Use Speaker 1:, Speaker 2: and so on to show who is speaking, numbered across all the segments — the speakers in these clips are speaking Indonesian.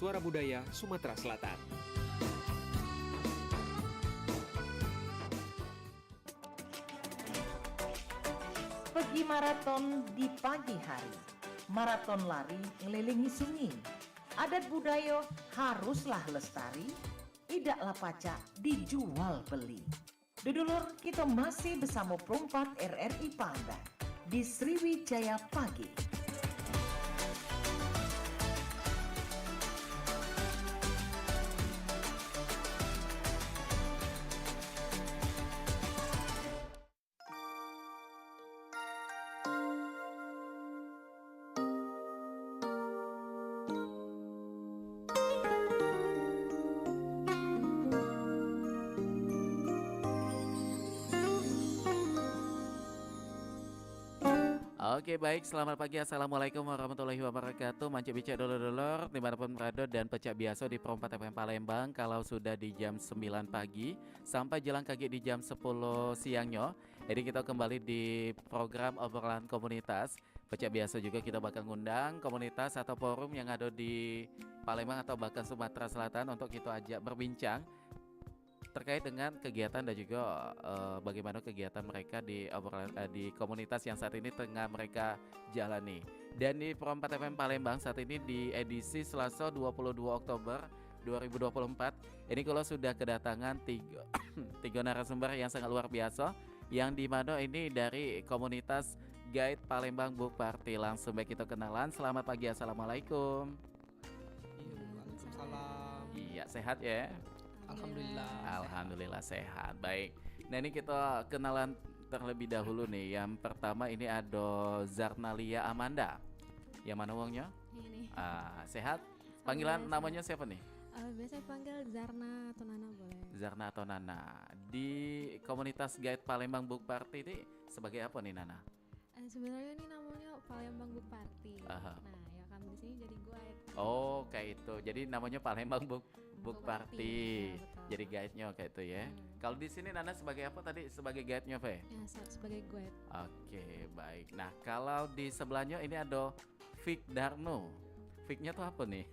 Speaker 1: Suara Budaya Sumatera Selatan.
Speaker 2: Pergi maraton di pagi hari. Maraton lari ngelilingi sungai. Adat budaya haruslah lestari. Idaklah pacak dijual beli. Dudulur, kita masih bersama Perompak RRI Pandan di Sriwijaya Pagi.
Speaker 3: Oke baik, selamat pagi, assalamualaikum warahmatullahi wabarakatuh. Mancik bicak dulur-dulur dimanapun berada dan pecak biasa di Perompak FM Palembang. Kalau sudah di jam 9 pagi sampai jelang kaki di jam 10 siangnya. Jadi kita kembali di program obrolan komunitas. Pecak biasa juga kita bakal ngundang komunitas atau forum yang ada di Palembang atau bahkan Sumatera Selatan untuk kita ajak berbincang terkait dengan kegiatan dan juga bagaimana kegiatan mereka di di komunitas yang saat ini tengah mereka jalani. Dan di Perompak FM Palembang saat ini di edisi Selasa 22 Oktober 2024 ini kalau sudah kedatangan tiga narasumber yang sangat luar biasa, yang dimana ini dari komunitas Guide Palembang Book Party. Langsung baik kita kenalan. Selamat pagi, assalamualaikum.
Speaker 4: Waalaikumsalam.
Speaker 3: Iya, sehat ya? Alhamdulillah sehat. Baik. Nah ini kita kenalan terlebih dahulu nih. Yang pertama ini ada Zarnalia Amanda. Yang mana uangnya?
Speaker 5: Ini.
Speaker 3: Sehat. Panggilan namanya siapa nih?
Speaker 5: Biasa panggil Zarna atau Nana boleh.
Speaker 3: Zarna atau Nana. Di komunitas Guide Palembang Book Party ini sebagai apa nih Nana?
Speaker 5: Sebenarnya ini namanya Palembang Book Party.
Speaker 3: Aha.
Speaker 5: Nah, ya kami di sini jadi guide.
Speaker 3: Oh kayak itu. Jadi namanya Palembang Book Party.
Speaker 5: Ya, betul.
Speaker 3: Jadi guide-nya kayak itu ya. Kalau di sini Nana sebagai apa tadi? Sebagai guide-nya, Fe?
Speaker 5: Ya, sebagai guide.
Speaker 3: Oke, baik. Nah, kalau di sebelahnya ini ada Fik Darno. Fiknya tuh apa nih?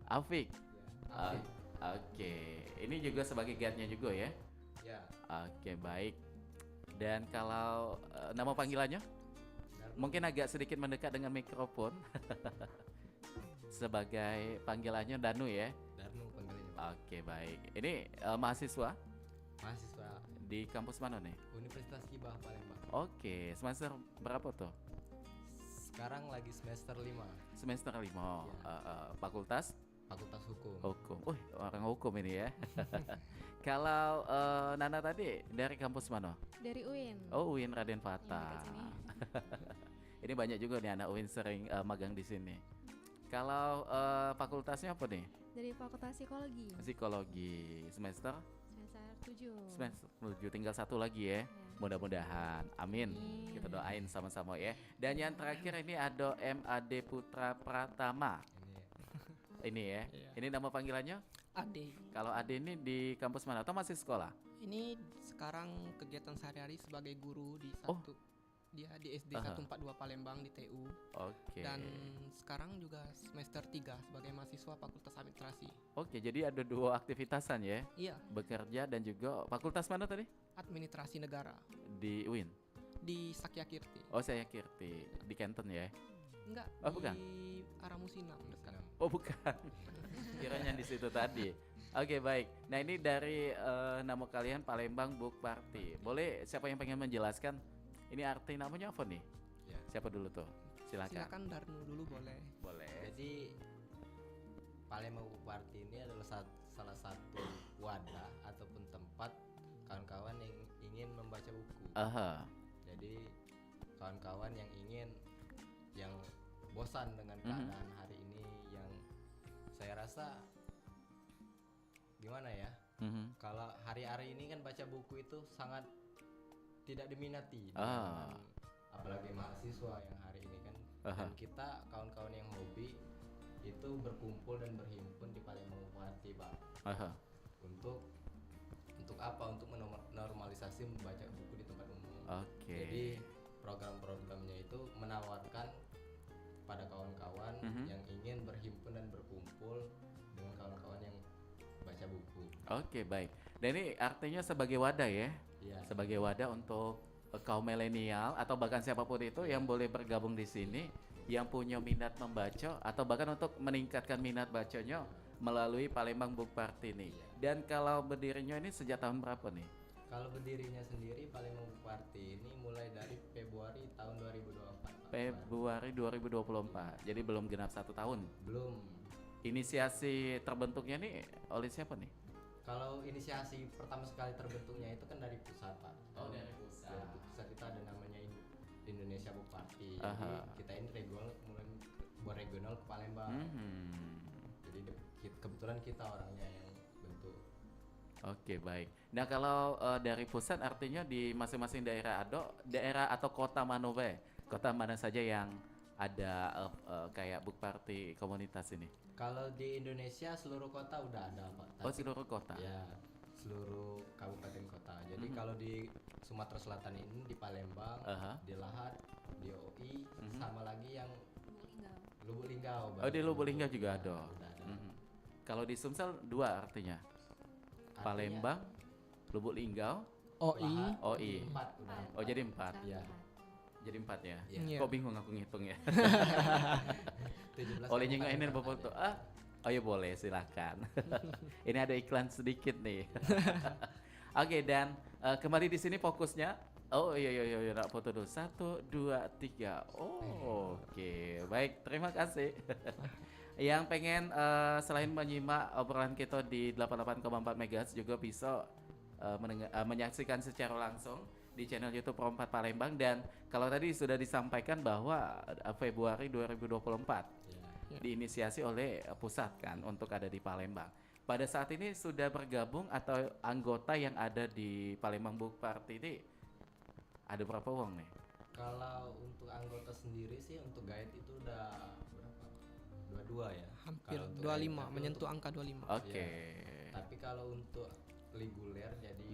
Speaker 3: Afik. Oke. Ini juga sebagai guide-nya juga ya?
Speaker 4: Ya.
Speaker 3: Oke, baik. Dan kalau nama panggilannya? Mungkin agak sedikit mendekat dengan mikrofon. Sebagai panggilannya Danu ya?
Speaker 4: Darnu panggilannya.
Speaker 3: Oke, baik. Ini mahasiswa di kampus mana nih?
Speaker 4: Universitas Kibah Palembang.
Speaker 3: Oke, semester berapa tuh?
Speaker 4: Sekarang lagi semester 5.
Speaker 3: Semester 5.
Speaker 4: Ya.
Speaker 3: Fakultas
Speaker 4: Hukum.
Speaker 3: Hukum. Orang hukum ini ya. Kalau Nana tadi dari kampus mana?
Speaker 5: Dari UIN.
Speaker 3: Oh, UIN Raden Fata.
Speaker 5: Ya, dekat sini.
Speaker 3: Ini banyak juga nih anak UIN sering magang di sini. Kalau fakultasnya apa nih?
Speaker 5: Dari Fakultas Psikologi.
Speaker 3: Psikologi. Semester
Speaker 5: 7.
Speaker 3: Semester 7, tinggal satu lagi ya. Mudah-mudahan. Amin. Kita doain sama-sama ya. Dan yang terakhir ini ada MAD Putra Pratama. Ini ya.
Speaker 6: Iya.
Speaker 3: Ini nama panggilannya?
Speaker 6: Ade.
Speaker 3: Kalau Ade ini di kampus mana atau masih sekolah?
Speaker 6: Ini sekarang kegiatan sehari-hari sebagai guru di dia di SD 142 Palembang di TU.
Speaker 3: Oke.
Speaker 6: Dan sekarang juga semester 3 sebagai mahasiswa Fakultas Administrasi.
Speaker 3: Oke, jadi ada dua aktivitasan ya?
Speaker 6: Iya,
Speaker 3: Bekerja dan juga fakultas mana tadi?
Speaker 6: Administrasi Negara
Speaker 3: Di UIN.
Speaker 6: di Sakyakirti.
Speaker 3: Oh, saya Kirti di Kenten ya.
Speaker 6: Enggak,
Speaker 3: Oh,
Speaker 6: di
Speaker 3: bukan?
Speaker 6: Aramusinam dekat.
Speaker 3: Oh, bukan. Kiranya di situ tadi. Oke, baik. Nah, ini dari nama kalian Palembang Book Party. Boleh siapa yang pengen menjelaskan? Ini arti namanya apa nih?
Speaker 4: Ya.
Speaker 3: Siapa dulu tuh?
Speaker 6: Silakan Darnu dulu boleh.
Speaker 3: Boleh.
Speaker 4: Jadi Palembang Book Party ini adalah salah satu wadah ataupun tempat kawan-kawan yang ingin membaca buku. Jadi kawan-kawan yang bosan dengan keadaan hari ini, yang saya rasa gimana ya? Kalau hari-hari ini kan baca buku itu sangat tidak diminati, apalagi mahasiswa yang hari ini kan. Dan kita kawan-kawan yang hobi itu berkumpul dan berhimpun di Palembang Book Party, Pak. Untuk apa? Untuk menormalisasi membaca buku di tempat umum. Jadi program-programnya itu menawarkan pada kawan-kawan yang ingin berhimpun dan berkumpul
Speaker 3: Oke, baik. Dan ini artinya sebagai wadah ya,
Speaker 4: Iya.
Speaker 3: sebagai wadah untuk kaum milenial atau bahkan siapapun itu yang boleh bergabung di sini, yang punya minat membaca atau bahkan untuk meningkatkan minat bacanya melalui Palembang Book Party nih. Dan kalau berdirinya ini sejak tahun berapa nih?
Speaker 4: Kalau berdirinya sendiri Palembang Book Party ini mulai dari Februari tahun 2024. Pak.
Speaker 3: Februari 2024. Jadi belum genap 1 tahun.
Speaker 4: Belum.
Speaker 3: Inisiasi terbentuknya nih oleh siapa nih?
Speaker 4: Kalau inisiasi pertama sekali terbentuknya itu kan dari pusat, Pak.
Speaker 3: Dari
Speaker 4: Dari pusat itu ada namanya Indonesia Book Party. Jadi
Speaker 3: Aha.
Speaker 4: kita ini regional mulai buat regional ke Palembang. Jadi kebetulan kita orangnya yang bentuk.
Speaker 3: Oke, baik. Nah, kalau dari pusat artinya di masing-masing daerah daerah atau kota mana be? Kota mana saja yang ada kayak book party komunitas ini?
Speaker 4: Kalau di Indonesia seluruh kota udah ada, Pak.
Speaker 3: Oh, seluruh kota.
Speaker 4: Ya, seluruh kabupaten kota. Jadi kalau di Sumatera Selatan ini di Palembang,
Speaker 3: Aha.
Speaker 4: di Lahat, di OI, sama lagi yang Lubuk Linggau.
Speaker 3: Oh, di Lubuk Linggau juga ada.
Speaker 4: Udah ada.
Speaker 3: Kalau di Sumsel 2 artinya.
Speaker 4: Artinya
Speaker 3: Palembang, Lubuk Linggau,
Speaker 6: OI.
Speaker 4: Lahat,
Speaker 3: OI.
Speaker 4: 4 udah.
Speaker 3: Oh, jadi 4.
Speaker 4: Iya.
Speaker 3: Jadi 4 ya.
Speaker 4: Iya.
Speaker 6: Iya.
Speaker 3: Kok bingung aku ngitung ya?
Speaker 4: 17
Speaker 3: Oleh
Speaker 4: kabupaten
Speaker 3: nyingainin
Speaker 4: kota
Speaker 3: Bapak
Speaker 4: ada.
Speaker 3: tuh. Oh ya boleh, silakan. Ini ada iklan sedikit nih. Oke, dan kembali di sini fokusnya. Oh iya, nak foto dulu. 1, 2, 3. Oh, oke. Baik, terima kasih. Yang pengen selain menyimak obrolan kita di 88,4 MHz juga bisa menyaksikan secara langsung di channel YouTube Pro 4 Palembang. Dan kalau tadi sudah disampaikan bahwa Februari 2024
Speaker 4: Iya.
Speaker 3: diinisiasi oleh pusat kan untuk ada di Palembang. Pada saat ini sudah bergabung atau anggota yang ada di Palembang Book Party ini ada berapa uang nih?
Speaker 4: Kalau untuk anggota sendiri sih untuk guide itu udah berapa? 22 ya.
Speaker 6: Hampir
Speaker 4: Kalau untuk
Speaker 6: 25,
Speaker 4: guide, tapi
Speaker 6: menyentuh
Speaker 4: untuk-
Speaker 6: angka 25.
Speaker 3: Oke.
Speaker 4: Tapi kalau untuk reguler jadi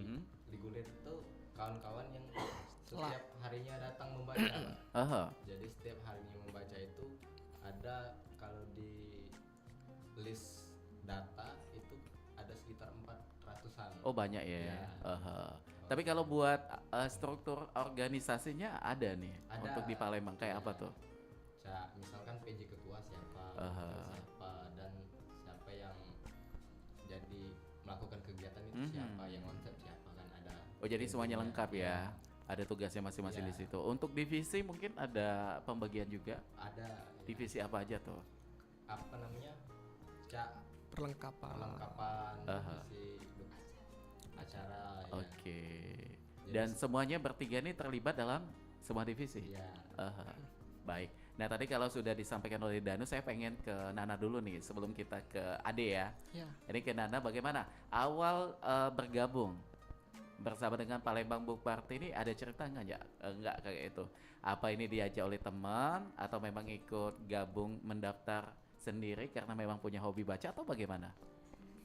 Speaker 4: reguler itu kawan-kawan yang setiap harinya datang membaca. Pak.
Speaker 3: Aha.
Speaker 4: Jadi setiap harinya membaca itu ada kalau di list data itu ada sekitar 400-an.
Speaker 3: Oh banyak ya.
Speaker 4: Iya.
Speaker 3: Aha. Tapi kalau buat struktur organisasinya ada nih
Speaker 4: Ada.
Speaker 3: untuk di Palembang kayak apa tuh?
Speaker 4: Misalkan PJ ketua siapa,
Speaker 3: Aha.
Speaker 4: siapa dan siapa yang jadi melakukan kegiatan itu siapa, yang konsep siapa kan ada.
Speaker 3: Oh jadi semuanya
Speaker 4: intinya.
Speaker 3: lengkap ya. Ada tugasnya masing-masing di
Speaker 4: Iya.
Speaker 3: situ. Untuk divisi mungkin ada pembagian juga.
Speaker 4: Ada
Speaker 3: Divisi apa aja tuh?
Speaker 4: apa namanya
Speaker 6: Perlengkapan.
Speaker 4: perlengkapan
Speaker 3: Aha.
Speaker 4: divisi acara ya.
Speaker 3: Oke.
Speaker 4: Jadi
Speaker 3: Dan semuanya bertiga ini terlibat dalam semua divisi.
Speaker 4: ya
Speaker 3: Aha. Baik. Nah tadi kalau sudah disampaikan oleh Danu, saya pengen ke Nana dulu nih sebelum kita ke Ade ya.
Speaker 6: Ya.
Speaker 3: Ini ke Nana, bagaimana awal bergabung bersama dengan Palembang Book Party ini, ada cerita nggak ya? Nggak kayak itu. Apa ini diajak oleh teman atau memang ikut gabung mendaftar sendiri karena memang punya hobi baca atau bagaimana?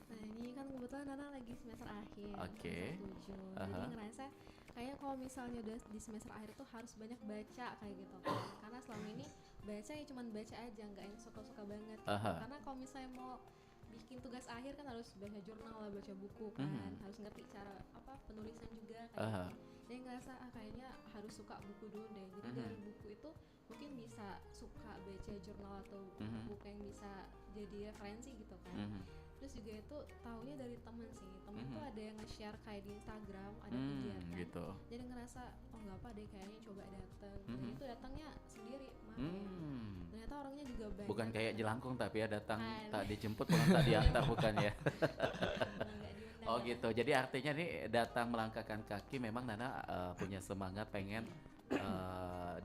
Speaker 5: Nah ini kan kebetulan Nana lagi semester akhir.
Speaker 3: Oke.
Speaker 5: semester 7.
Speaker 3: Aha.
Speaker 5: Jadi ngerasa kayak kalau misalnya udah di semester akhir tuh harus banyak baca kayak gitu kan. Karena selama ini baca ya cuman baca aja, nggak yang suka-suka banget gitu.
Speaker 3: Aha.
Speaker 5: Karena kalau misalnya mau bikin tugas akhir kan harus baca jurnal lah, baca buku kan, harus ngerti cara apa penulisan juga kayak
Speaker 3: Aha.
Speaker 5: gitu. Jadi ngerasa kayaknya harus suka buku dulu deh. Jadi dari buku itu mungkin bisa suka baca jurnal atau buku yang bisa jadi referensi gitu kan. Terus juga itu taunya dari temen sih. Temen tuh ada yang nge-share kayak di Instagram ada kegiatan.
Speaker 3: Gitu.
Speaker 5: Jadi ngerasa oh nggak apa deh kayaknya coba dateng. Dan itu datangnya sendiri kemarin. Ternyata orangnya juga banyak.
Speaker 3: Bukan kayak jelangkung tapi ya datang
Speaker 5: Bukan.
Speaker 3: tak dijemput pulang tak diantar bukan ya?
Speaker 5: Nggak diundang.
Speaker 3: Oh gitu. Jadi artinya nih datang melangkahkan kaki memang Nana punya semangat pengen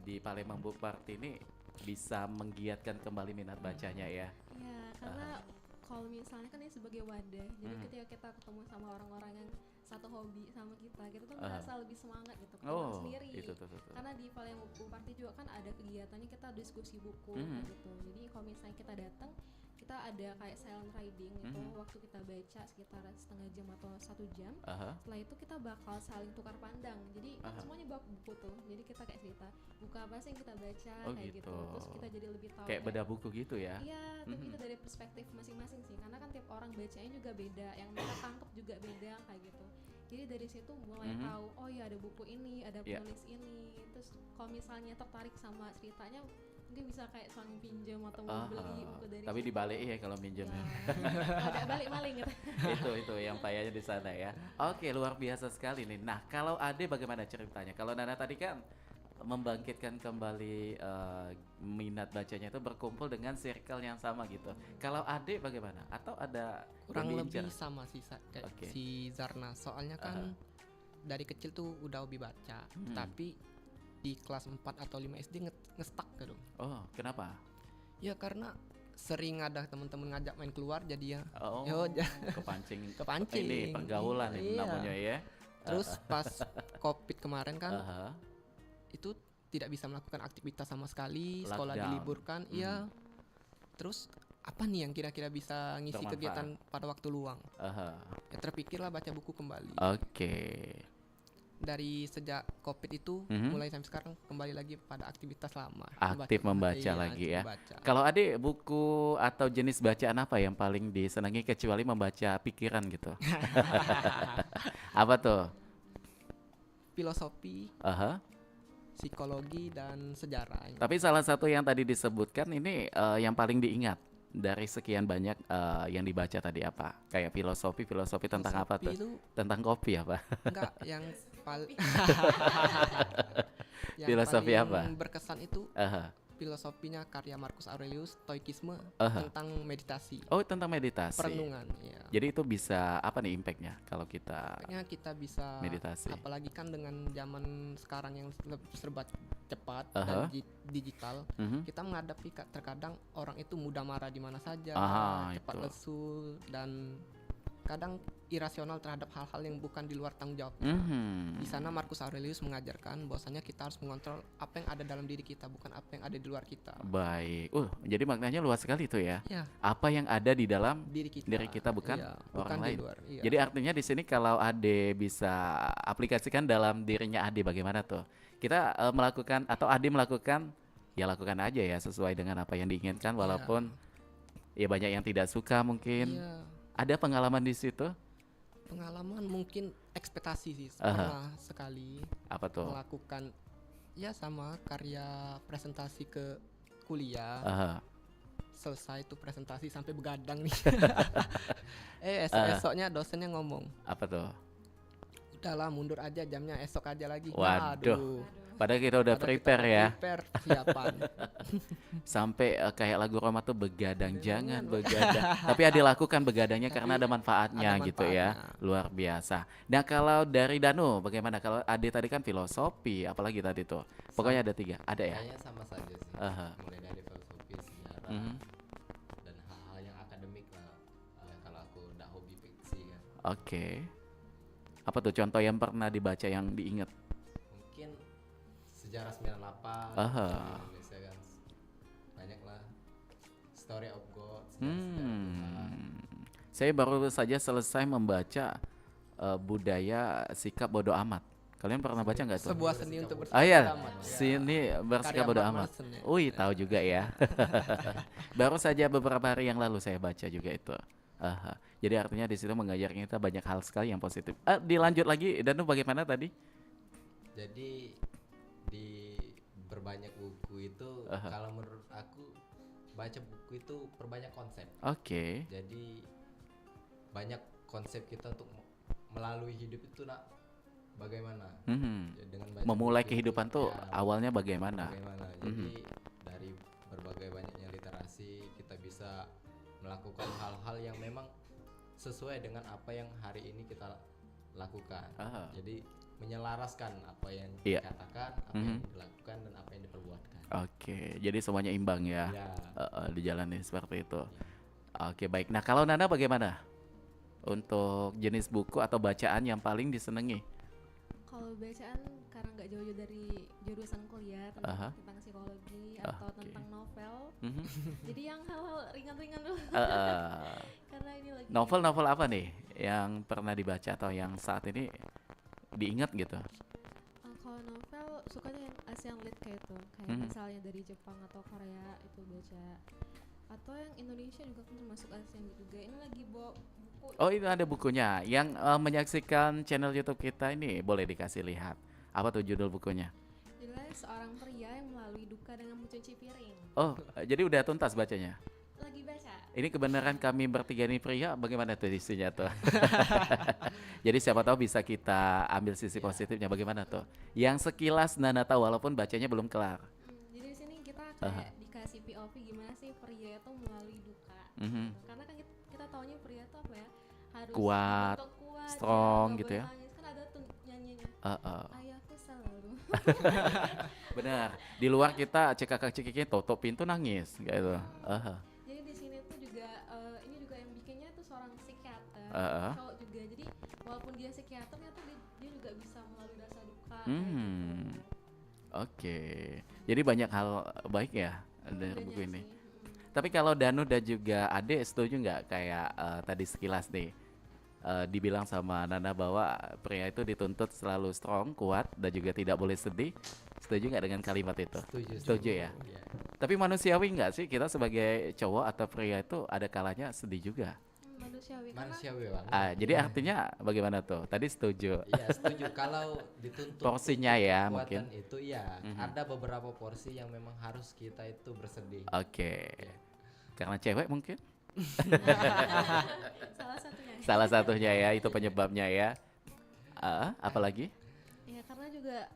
Speaker 3: di Palembang Book Party ini bisa menggiatkan kembali minat bacanya ya.
Speaker 5: Iya, karena kalau misalnya kan ini sebagai wadah, jadi ketika kita ketemu sama orang-orang yang satu hobi sama kita tuh merasa lebih semangat gitu kalau
Speaker 3: Oh,
Speaker 5: sendiri.
Speaker 3: itu tuh.
Speaker 5: Karena di Palembang Book Party juga kan ada kegiatannya kita diskusi buku kayak gitu. Jadi kalau misalnya kita datang, kita kita ada kayak silent reading gitu. Waktu kita baca sekitar setengah jam atau 1 jam. Setelah itu kita bakal saling tukar pandang. Jadi semuanya bawa buku tuh. Jadi kita kayak cerita buku apa sih yang kita baca kayak gitu. Terus kita jadi lebih tahu
Speaker 3: kayak bedah buku gitu ya.
Speaker 5: Iya, tapi itu dari perspektif masing-masing sih. Karena kan tiap orang bacanya juga beda, yang mereka tangkep juga beda kayak gitu. Jadi dari situ mulai tahu, oh ya ada buku ini, ada penulis ini. Terus kalau misalnya tertarik sama ceritanya, mungkin bisa kayak saling pinjam atau mau beli buku dari
Speaker 3: tapi
Speaker 5: situ.
Speaker 3: dibalik ya kalau minjemnya.
Speaker 5: Ada balik maling gitu.
Speaker 3: itu yang payahnya di sana ya. Oke, luar biasa sekali nih. Nah, kalau Ade bagaimana ceritanya? Kalau Nana tadi kan membangkitkan kembali minat bacanya itu berkumpul dengan circle yang sama gitu. Kalau Ade bagaimana? Atau ada
Speaker 6: Kurang
Speaker 3: yang
Speaker 6: lebih
Speaker 3: diincar?
Speaker 6: sama sih kayak
Speaker 3: Oke.
Speaker 6: si Zarna. Soalnya kan dari kecil tuh udah hobi baca, tapi di kelas 4 atau 5 SD ngestak gitu.
Speaker 3: Oh, kenapa?
Speaker 6: Ya karena sering ada teman-teman ngajak main keluar jadi ya
Speaker 3: Oh, kepancing.
Speaker 6: kepancing.
Speaker 3: Ini pergaulan ini
Speaker 6: Iya.
Speaker 3: namanya ya.
Speaker 6: Terus pas Covid kemarin kan
Speaker 3: Aha.
Speaker 6: itu tidak bisa melakukan aktivitas sama sekali, sekolah
Speaker 3: Lockdown.
Speaker 6: diliburkan. Iya. Terus apa nih yang kira-kira bisa ngisi
Speaker 3: Bermanfaat.
Speaker 6: kegiatan pada waktu luang?
Speaker 3: Aha.
Speaker 6: Ya terpikirlah baca buku kembali.
Speaker 3: Oke.
Speaker 6: Dari sejak Covid itu mulai sampai sekarang kembali lagi pada aktivitas lama.
Speaker 3: Aktif membaca lagi ya. Kalau Ade buku atau jenis bacaan apa yang paling disenangi kecuali membaca pikiran gitu? Apa tuh?
Speaker 6: Filosofi,
Speaker 3: Aha.
Speaker 6: psikologi dan sejarah.
Speaker 3: Tapi salah satu yang tadi disebutkan ini yang paling diingat dari sekian banyak yang dibaca tadi apa? Kayak filosofi tentang apa tuh?
Speaker 6: Itu
Speaker 3: Tentang kopi apa?
Speaker 6: enggak yang yang
Speaker 3: Filosofi
Speaker 6: paling
Speaker 3: apa?
Speaker 6: berkesan itu
Speaker 3: Aha.
Speaker 6: filosofinya karya Marcus Aurelius, Stoikisme,
Speaker 3: Aha.
Speaker 6: tentang meditasi,
Speaker 3: Oh, tentang meditasi.
Speaker 6: perenungan. Ya.
Speaker 3: Jadi itu bisa apa nih impactnya kalau kita
Speaker 6: Kayaknya kita bisa
Speaker 3: meditasi?
Speaker 6: apalagi kan dengan zaman sekarang yang serba cepat
Speaker 3: Aha.
Speaker 6: dan digital,
Speaker 3: Mhm.
Speaker 6: kita menghadapi terkadang orang itu mudah marah di mana saja, cepat
Speaker 3: itu.
Speaker 6: lesu dan kadang irasional terhadap hal-hal yang bukan di luar tanggung jawab.
Speaker 3: Mhm.
Speaker 6: Di sana Marcus Aurelius mengajarkan bahwasanya kita harus mengontrol apa yang ada dalam diri kita, bukan apa yang ada di luar kita.
Speaker 3: Baik. Jadi maknanya luas sekali itu ya.
Speaker 6: Ya,
Speaker 3: Apa yang ada di dalam
Speaker 6: diri kita.
Speaker 3: diri kita bukan
Speaker 6: Iya,
Speaker 3: orang
Speaker 6: bukan di
Speaker 3: lain.
Speaker 6: luar. Iya.
Speaker 3: Jadi artinya di sini kalau Ade bisa aplikasikan dalam dirinya Ade bagaimana tuh? Kita melakukan atau Ade melakukan ya lakukan aja ya sesuai dengan apa yang diinginkan walaupun ya banyak yang tidak suka mungkin.
Speaker 6: Iya.
Speaker 3: Ada pengalaman di situ?
Speaker 6: Pengalaman mungkin ekspektasi sih,
Speaker 3: Aha.
Speaker 6: pernah sekali
Speaker 3: Apa tuh?
Speaker 6: melakukan ya sama karya presentasi ke kuliah.
Speaker 3: Aha.
Speaker 6: Selesai tuh presentasi sampai begadang nih. Esok-esoknya dosennya ngomong,
Speaker 3: Apa tuh?
Speaker 6: udahlah mundur aja jamnya, esok aja lagi.
Speaker 3: Waduh. Padahal kita udah
Speaker 6: Padahal
Speaker 3: prepare
Speaker 6: kita
Speaker 3: ya.
Speaker 6: Prepare persiapan.
Speaker 3: Sampai kayak lagu Roma tuh begadang, jangan begadang. Tapi Ade lakukan begadangnya karena ada manfaatnya
Speaker 6: ada
Speaker 3: gitu ya.
Speaker 6: manfaatnya.
Speaker 3: Luar biasa. Nah kalau dari Danu bagaimana? Kalau Ade tadi kan filosofi, apalagi tadi tuh. Pokoknya ada 3, ada ya?
Speaker 4: Kayaknya sama saja sih.
Speaker 3: Aha.
Speaker 4: Mulai dari filosofi, sejarah,
Speaker 3: Mhm.
Speaker 4: dan hal-hal yang akademik lah. Kalau aku udah hobi fiksi kan.
Speaker 3: Oke. Apa tuh contoh yang pernah dibaca yang diingat?
Speaker 4: Mungkin sejarah 98
Speaker 3: Aha.
Speaker 4: di Indonesia kan banyak lah. Story of God, sejarah Tuhan.
Speaker 3: Saya baru saja selesai membaca budaya sikap bodoh amat. Kalian pernah baca nggak tuh?
Speaker 6: Sebuah seni untuk
Speaker 3: Oh iya,
Speaker 6: amat.
Speaker 3: sini bersikap
Speaker 6: Karya
Speaker 3: bodoh
Speaker 6: Mark
Speaker 3: amat.
Speaker 6: Manson ya.
Speaker 3: Wih, tahu juga ya. Baru saja beberapa hari yang lalu saya baca juga itu. Aha. Jadi artinya di situ mengajarkan kita banyak hal sekali yang positif. Dilanjut lagi, Danu bagaimana tadi?
Speaker 4: Jadi di berbanyak buku itu kalau menurut aku baca buku itu perbanyak konsep.
Speaker 3: Oke.
Speaker 4: Jadi banyak konsep kita untuk melalui hidup itu nak bagaimana. Ya, dengan baca
Speaker 3: Memulai
Speaker 4: buku
Speaker 3: kehidupan
Speaker 4: itu,
Speaker 3: tuh
Speaker 4: ya,
Speaker 3: awalnya bagaimana?
Speaker 4: Jadi dari berbagai banyaknya literasi kita bisa melakukan hal-hal yang memang sesuai dengan apa yang hari ini kita lakukan. Jadi menyelaraskan apa yang
Speaker 3: Iya.
Speaker 4: dikatakan, apa yang dilakukan dan apa yang diperbuatkan.
Speaker 3: Oke, jadi semuanya imbang ya.
Speaker 4: Ya.
Speaker 3: Dijalani seperti itu. Oke, baik. Nah, kalau Nana bagaimana? Untuk jenis buku atau bacaan yang paling disenangi?
Speaker 5: Kalau bacaan karena nggak jauh-jauh dari jurusan kuliah tentang psikologi atau tentang novel. Jadi yang hal-hal ringan-ringan dulu. Karena ini lagi
Speaker 3: Novel-novel apa nih yang pernah dibaca atau yang saat ini diingat gitu?
Speaker 5: kalau novel sukanya yang Asian Lit kayak itu, kayak misalnya dari Jepang atau Korea itu baca. Atau yang Indonesia juga kan termasuk Asian Lit juga. Ini lagi bawa buku.
Speaker 3: Oh, itu ada bukunya. Yang menyaksikan channel YouTube kita ini boleh dikasih lihat. Apa tuh judul bukunya?
Speaker 5: Judulnya Seorang Pria yang Melalui Duka dengan Mencuci Piring.
Speaker 3: Oh, jadi udah tuntas bacanya?
Speaker 5: Lagi baca.
Speaker 3: Ini kebenaran kami bertiga ini pria, bagaimana tuh isinya tuh? Jadi siapa tahu bisa kita ambil sisi positifnya, bagaimana tuh? Yang sekilas Nana tahu walaupun bacanya belum kelar.
Speaker 5: Jadi di sini kita kayak dikasih POV gimana sih pria itu melalui duka. Karena kan kita taunya pria itu apa ya? Harus
Speaker 3: Kuat,
Speaker 5: kuat,
Speaker 3: strong
Speaker 5: nggak
Speaker 3: gitu
Speaker 5: boleh
Speaker 3: ya.
Speaker 5: Nangis. Kan ada tuh nyanyinya. Ayahku selalu.
Speaker 3: Benar. Di luar kita cekakak-cekiknya tutup pintu nangis, gitu.
Speaker 5: Jadi di sini tuh juga ini juga yang bikinnya tuh seorang psikiater, cowok juga. Jadi walaupun dia psikiater ternyata dia juga bisa melalui rasa duka.
Speaker 3: Oke. Jadi banyak hal baik ya dari
Speaker 5: Banyak
Speaker 3: buku ini.
Speaker 5: sih.
Speaker 3: Tapi kalau Danu dan juga Ade setuju nggak kayak tadi sekilas nih dibilang sama Nana bahwa pria itu dituntut selalu strong, kuat dan juga tidak boleh sedih. Setuju nggak dengan kalimat itu? Setuju ya.
Speaker 4: Iya.
Speaker 3: Tapi manusiawi nggak sih kita sebagai cowok atau pria itu ada kalanya sedih juga?
Speaker 5: Manusiawi karena
Speaker 4: Manusiawi bang.
Speaker 3: Jadi artinya bagaimana tuh? Tadi setuju.
Speaker 4: Iya setuju. Kalau dituntut
Speaker 3: Porsinya ya
Speaker 4: kekuatan
Speaker 3: mungkin.
Speaker 4: itu ya ada beberapa porsi yang memang harus kita itu bersedih.
Speaker 3: Oke. Karena cewek mungkin?
Speaker 5: salah satunya.
Speaker 3: Salah satunya ya, itu penyebabnya ya. Apalagi?
Speaker 5: Ya karena juga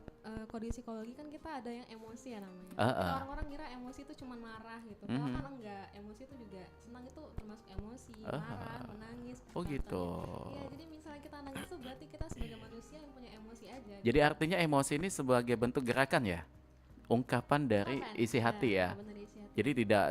Speaker 5: kode psikologi kan kita ada yang emosi ya namanya. Orang-orang kira emosi itu cuma marah gitu. Kalau kan enggak, emosi itu juga senang itu termasuk emosi, marah, menangis.
Speaker 3: Oh gitu.
Speaker 5: Iya, jadi misalnya kita nangis tuh berarti kita sebagai manusia yang punya emosi aja.
Speaker 3: Jadi artinya emosi ini sebagai bentuk gerakan ya? Ungkapan dari isi hati ya?
Speaker 5: Benar, isi hati.
Speaker 3: Jadi tidak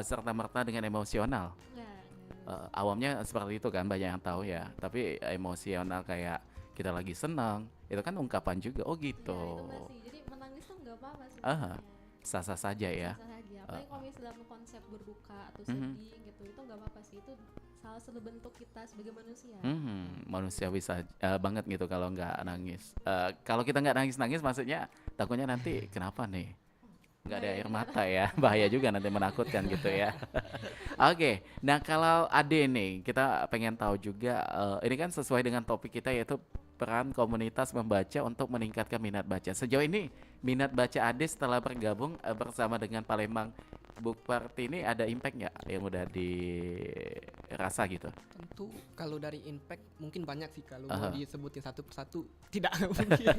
Speaker 3: serta-merta dengan emosional.
Speaker 5: Enggak.
Speaker 3: Awamnya seperti itu kan banyak yang tahu ya. Tapi emosional kayak kita lagi senang, itu kan ungkapan juga. Oh gitu.
Speaker 5: Ya, itu masih. Jadi menangis tuh enggak apa-apa sebenarnya.
Speaker 3: Sah-sah saja ya.
Speaker 5: Sah saja. Apalagi kalau misalnya dalam konsep berduka atau sedih gitu, itu enggak apa-apa sih. Itu salah satu bentuk kita sebagai manusia.
Speaker 3: Manusiawi banget gitu kalau nggak nangis. Kalau kita nggak nangis-nangis, maksudnya takutnya nanti kenapa nih? Nggak ada air mata ya, bahaya juga nanti menakutkan gitu ya. Oke, nah kalau Ade nih, kita pengen tahu juga, ini kan sesuai dengan topik kita yaitu peran komunitas membaca untuk meningkatkan minat baca. Sejauh ini minat baca Ade setelah bergabung bersama dengan Palembang Book Party ini ada impact nggak yang udah dirasa gitu?
Speaker 6: Tentu kalau dari impact mungkin banyak sih, kalau mau disebutin satu persatu tidak mungkin.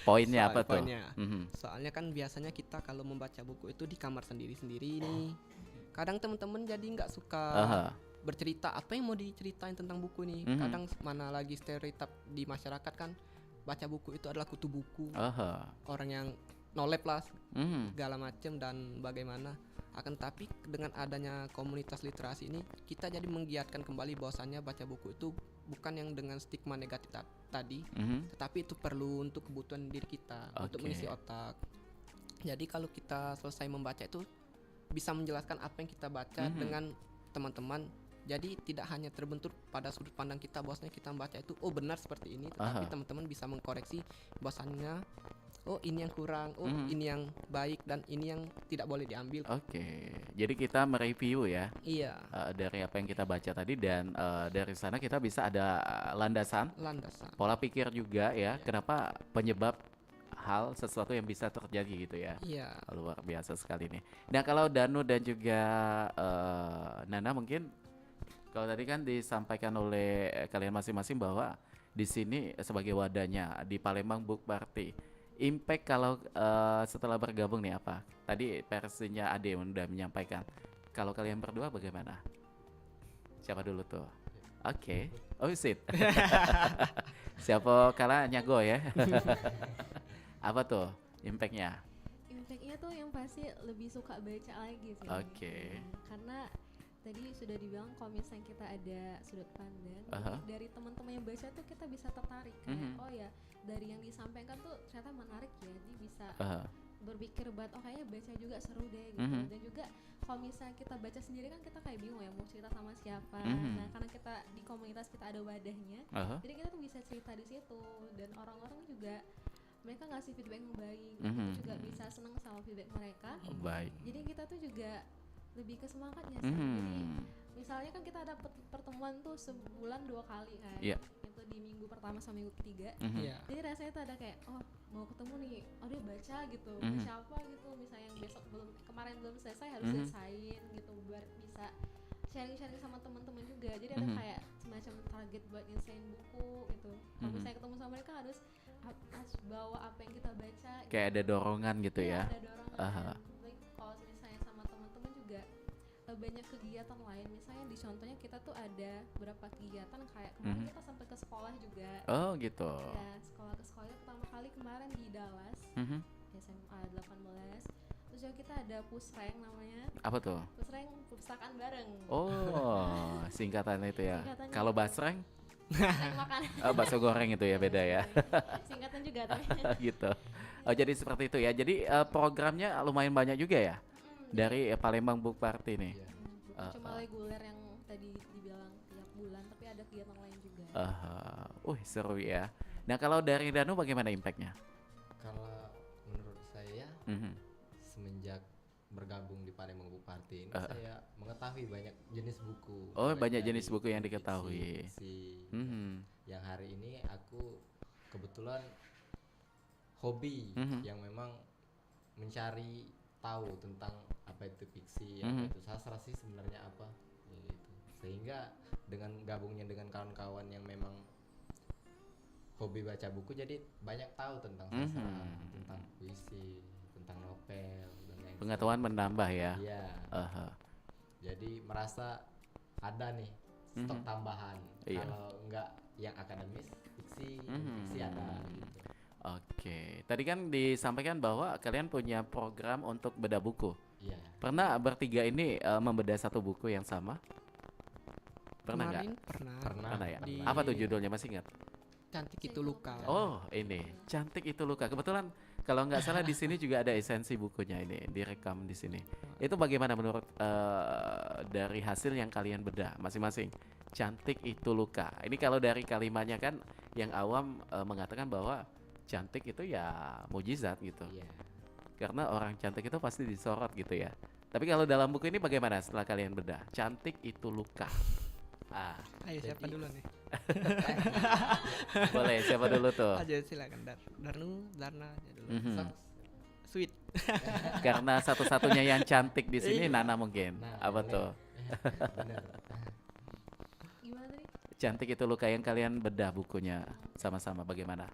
Speaker 3: Poinnya apa tuh?
Speaker 6: Poinnya. Soalnya kan biasanya kita kalau membaca buku itu di kamar sendiri-sendiri nih. Kadang teman-teman jadi nggak suka bercerita apa yang mau diceritain tentang buku nih. Kadang mana lagi stereotip di masyarakat kan baca buku itu adalah kutu buku. Orang yang nolep lah segala macam dan bagaimana. Akan tapi dengan adanya komunitas literasi ini kita jadi menggiatkan kembali bahwasannya baca buku itu bukan yang dengan stigma negatif tadi, tetapi itu perlu untuk kebutuhan diri kita, untuk mengisi otak. Jadi kalau kita selesai membaca itu bisa menjelaskan apa yang kita baca dengan teman-teman. Jadi tidak hanya terbentur pada sudut pandang kita bahwasanya kita membaca itu benar seperti ini, tetapi teman-teman bisa mengkoreksi bahwasannya ini yang kurang, ini yang baik dan ini yang tidak boleh diambil.
Speaker 3: Jadi kita mereview ya.
Speaker 6: Iya.
Speaker 3: Dari apa yang kita baca tadi dan dari sana kita bisa ada landasan. Pola pikir juga ya. Kenapa penyebab hal sesuatu yang bisa terjadi gitu ya.
Speaker 6: Iya.
Speaker 3: Luar biasa sekali nih. Nah kalau Danu dan juga Nana mungkin kalau tadi kan disampaikan oleh kalian masing-masing bahwa di sini sebagai wadahnya di Palembang Book Party. Impact kalau setelah bergabung nih apa? Tadi versinya Ade udah menyampaikan. Kalau kalian berdua bagaimana? Siapa dulu tuh? Sit. Siapa kalah nyago ya? Apa tuh impactnya?
Speaker 5: Impactnya tuh yang pasti lebih suka baca lagi sih. Karena tadi sudah dibilang kalau misalnya kita ada sudut pandang dari teman-teman yang baca tuh kita bisa tertarik kayak oh ya dari yang disampaikan tuh ternyata menarik ya, jadi bisa berpikir buat oh kayaknya baca juga seru deh gitu. Dan juga kalau misalnya kita baca sendiri kan kita kayak bingung ya mau cerita sama siapa. Nah karena kita di komunitas kita ada wadahnya, jadi kita tuh bisa cerita di situ dan orang-orang juga mereka ngasih feedback yang baik, kita juga bisa senang sama feedback mereka.
Speaker 3: Baik.
Speaker 5: Jadi kita tuh juga lebih ke semangatnya sih. Jadi misalnya kan kita ada pertemuan tuh sebulan 2 kali kan, itu di minggu pertama sama minggu ketiga. Jadi rasanya tuh ada kayak oh mau ketemu nih, oh dia baca gitu, baca apa gitu, misalnya yang besok kemarin belum selesai harus selesain gitu, biar bisa sharing-sharing sama teman-teman juga. Jadi ada kayak semacam target buat nyelesain buku gitu. Kalau misalnya ketemu sama mereka harus bawa apa yang kita baca.
Speaker 3: Kayak ada dorongan gitu ya.
Speaker 5: Ada dorongan. Kalau misalnya sama teman-teman juga banyak kegiatan lain. Misalnya di contohnya kita tuh ada beberapa kegiatan kayak kemarin kita sampai ke sekolah juga.
Speaker 3: Oh gitu.
Speaker 5: Ya sekolah ke sekolah pertama kali kemarin di Dallas, SMA 18. Terus juga kita ada pusreng namanya.
Speaker 3: Apa tuh?
Speaker 5: Pusreng perpustakaan bareng.
Speaker 3: Oh singkatan itu ya. Kalau basreng?
Speaker 5: Makan.
Speaker 3: Bakso goreng itu ya beda ya.
Speaker 5: Singkatan juga tapi.
Speaker 3: Gitu. Oh jadi seperti itu ya. Jadi programnya lumayan banyak juga ya dari Palembang Book Party nih.
Speaker 5: Cuma reguler yang tadi dibilang tiap bulan, tapi ada kegiatan lain juga.
Speaker 3: Seru ya. Nah kalau dari Danu bagaimana impactnya?
Speaker 4: Kalau menurut saya semenjak bergabung di Palembang Book Party ini saya mengetahui banyak jenis buku.
Speaker 3: Oh banyak jenis buku yang diketahui.
Speaker 4: Fiksi. Yang hari ini aku kebetulan hobi yang memang mencari tahu tentang apa itu fiksi, apa itu sastra sih sebenarnya apa gitu. Sehingga dengan gabungnya dengan kawan-kawan yang memang hobi baca buku jadi banyak tahu tentang sastra, tentang puisi, tentang novel dan lain
Speaker 3: pengetahuan menambah ya.
Speaker 4: Iya. Jadi merasa ada nih stok tambahan. Kalau enggak yang akademis, fiksi ada gitu.
Speaker 3: Oke, tadi kan disampaikan bahwa kalian punya program untuk bedah buku.
Speaker 4: Iya.
Speaker 3: Pernah bertiga ini membedah satu buku yang sama? Pernah nggak?
Speaker 6: Pernah
Speaker 3: ya. Apa tuh judulnya, masih ingat?
Speaker 6: Cantik Itu Luka.
Speaker 3: Oh ini, Cantik Itu Luka. Kebetulan kalau nggak salah di sini juga ada esensi bukunya ini direkam di sini. Itu bagaimana menurut dari hasil yang kalian bedah masing-masing? Cantik Itu Luka. Ini kalau dari kalimatnya kan yang awam mengatakan bahwa cantik itu ya mujizat gitu. Karena orang cantik itu pasti disorot gitu ya. Tapi kalau dalam buku ini bagaimana setelah kalian bedah? Cantik Itu Luka.
Speaker 6: Ayo siapa dulu nih?
Speaker 3: Boleh, siapa dulu tuh?
Speaker 6: Aja silakan. Darna aja dulu. Sweet.
Speaker 3: Karena satu-satunya yang cantik di sini Nana mungkin. Apa tuh?
Speaker 4: Benar.
Speaker 5: Gimana tadi?
Speaker 3: Cantik Itu Luka yang kalian bedah bukunya sama-sama bagaimana?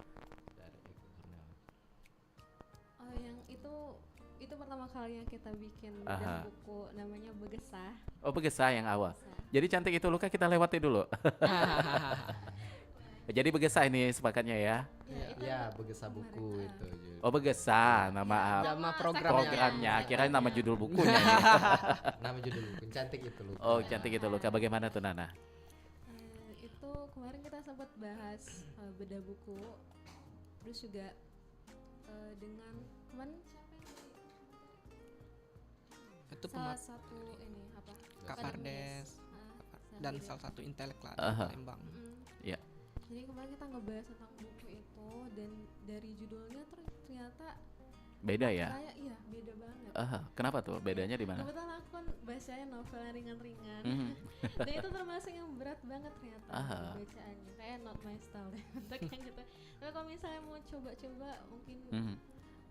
Speaker 5: Itu pertama kalinya kita bikin bedah buku namanya Begesah.
Speaker 3: Oh Begesah yang awal. Jadi Cantik Itu Luka kita lewati dulu. Jadi Begesah ini sepakatnya ya.
Speaker 4: Iya, Begesah buku itu.
Speaker 3: Oh Begesah nama programnya. Kirain nama judul bukunya.
Speaker 4: Nama judul buku Cantik Itu Luka.
Speaker 3: Oh Cantik Itu Luka. Bagaimana tuh Nana?
Speaker 5: Itu kemarin kita sempat bahas bedah buku. Terus juga dengan kemarin
Speaker 6: Itu
Speaker 5: salah satu ini apa?
Speaker 6: Kapardes dan salah satu intelek lah di Palembang.
Speaker 3: Iya.
Speaker 5: Jadi kemarin kita ngebahas tentang buku itu dan dari judulnya ternyata
Speaker 3: beda ya?
Speaker 5: Iya beda banget.
Speaker 3: Kenapa tuh? Bedanya di mana?
Speaker 5: Kebetulan aku kan bacanya novel yang ringan-ringan. Dan itu termasuk yang berat banget ternyata bacaannya. Kayak not my style kayak gitu. Tapi kalau misalnya mau coba-coba mungkin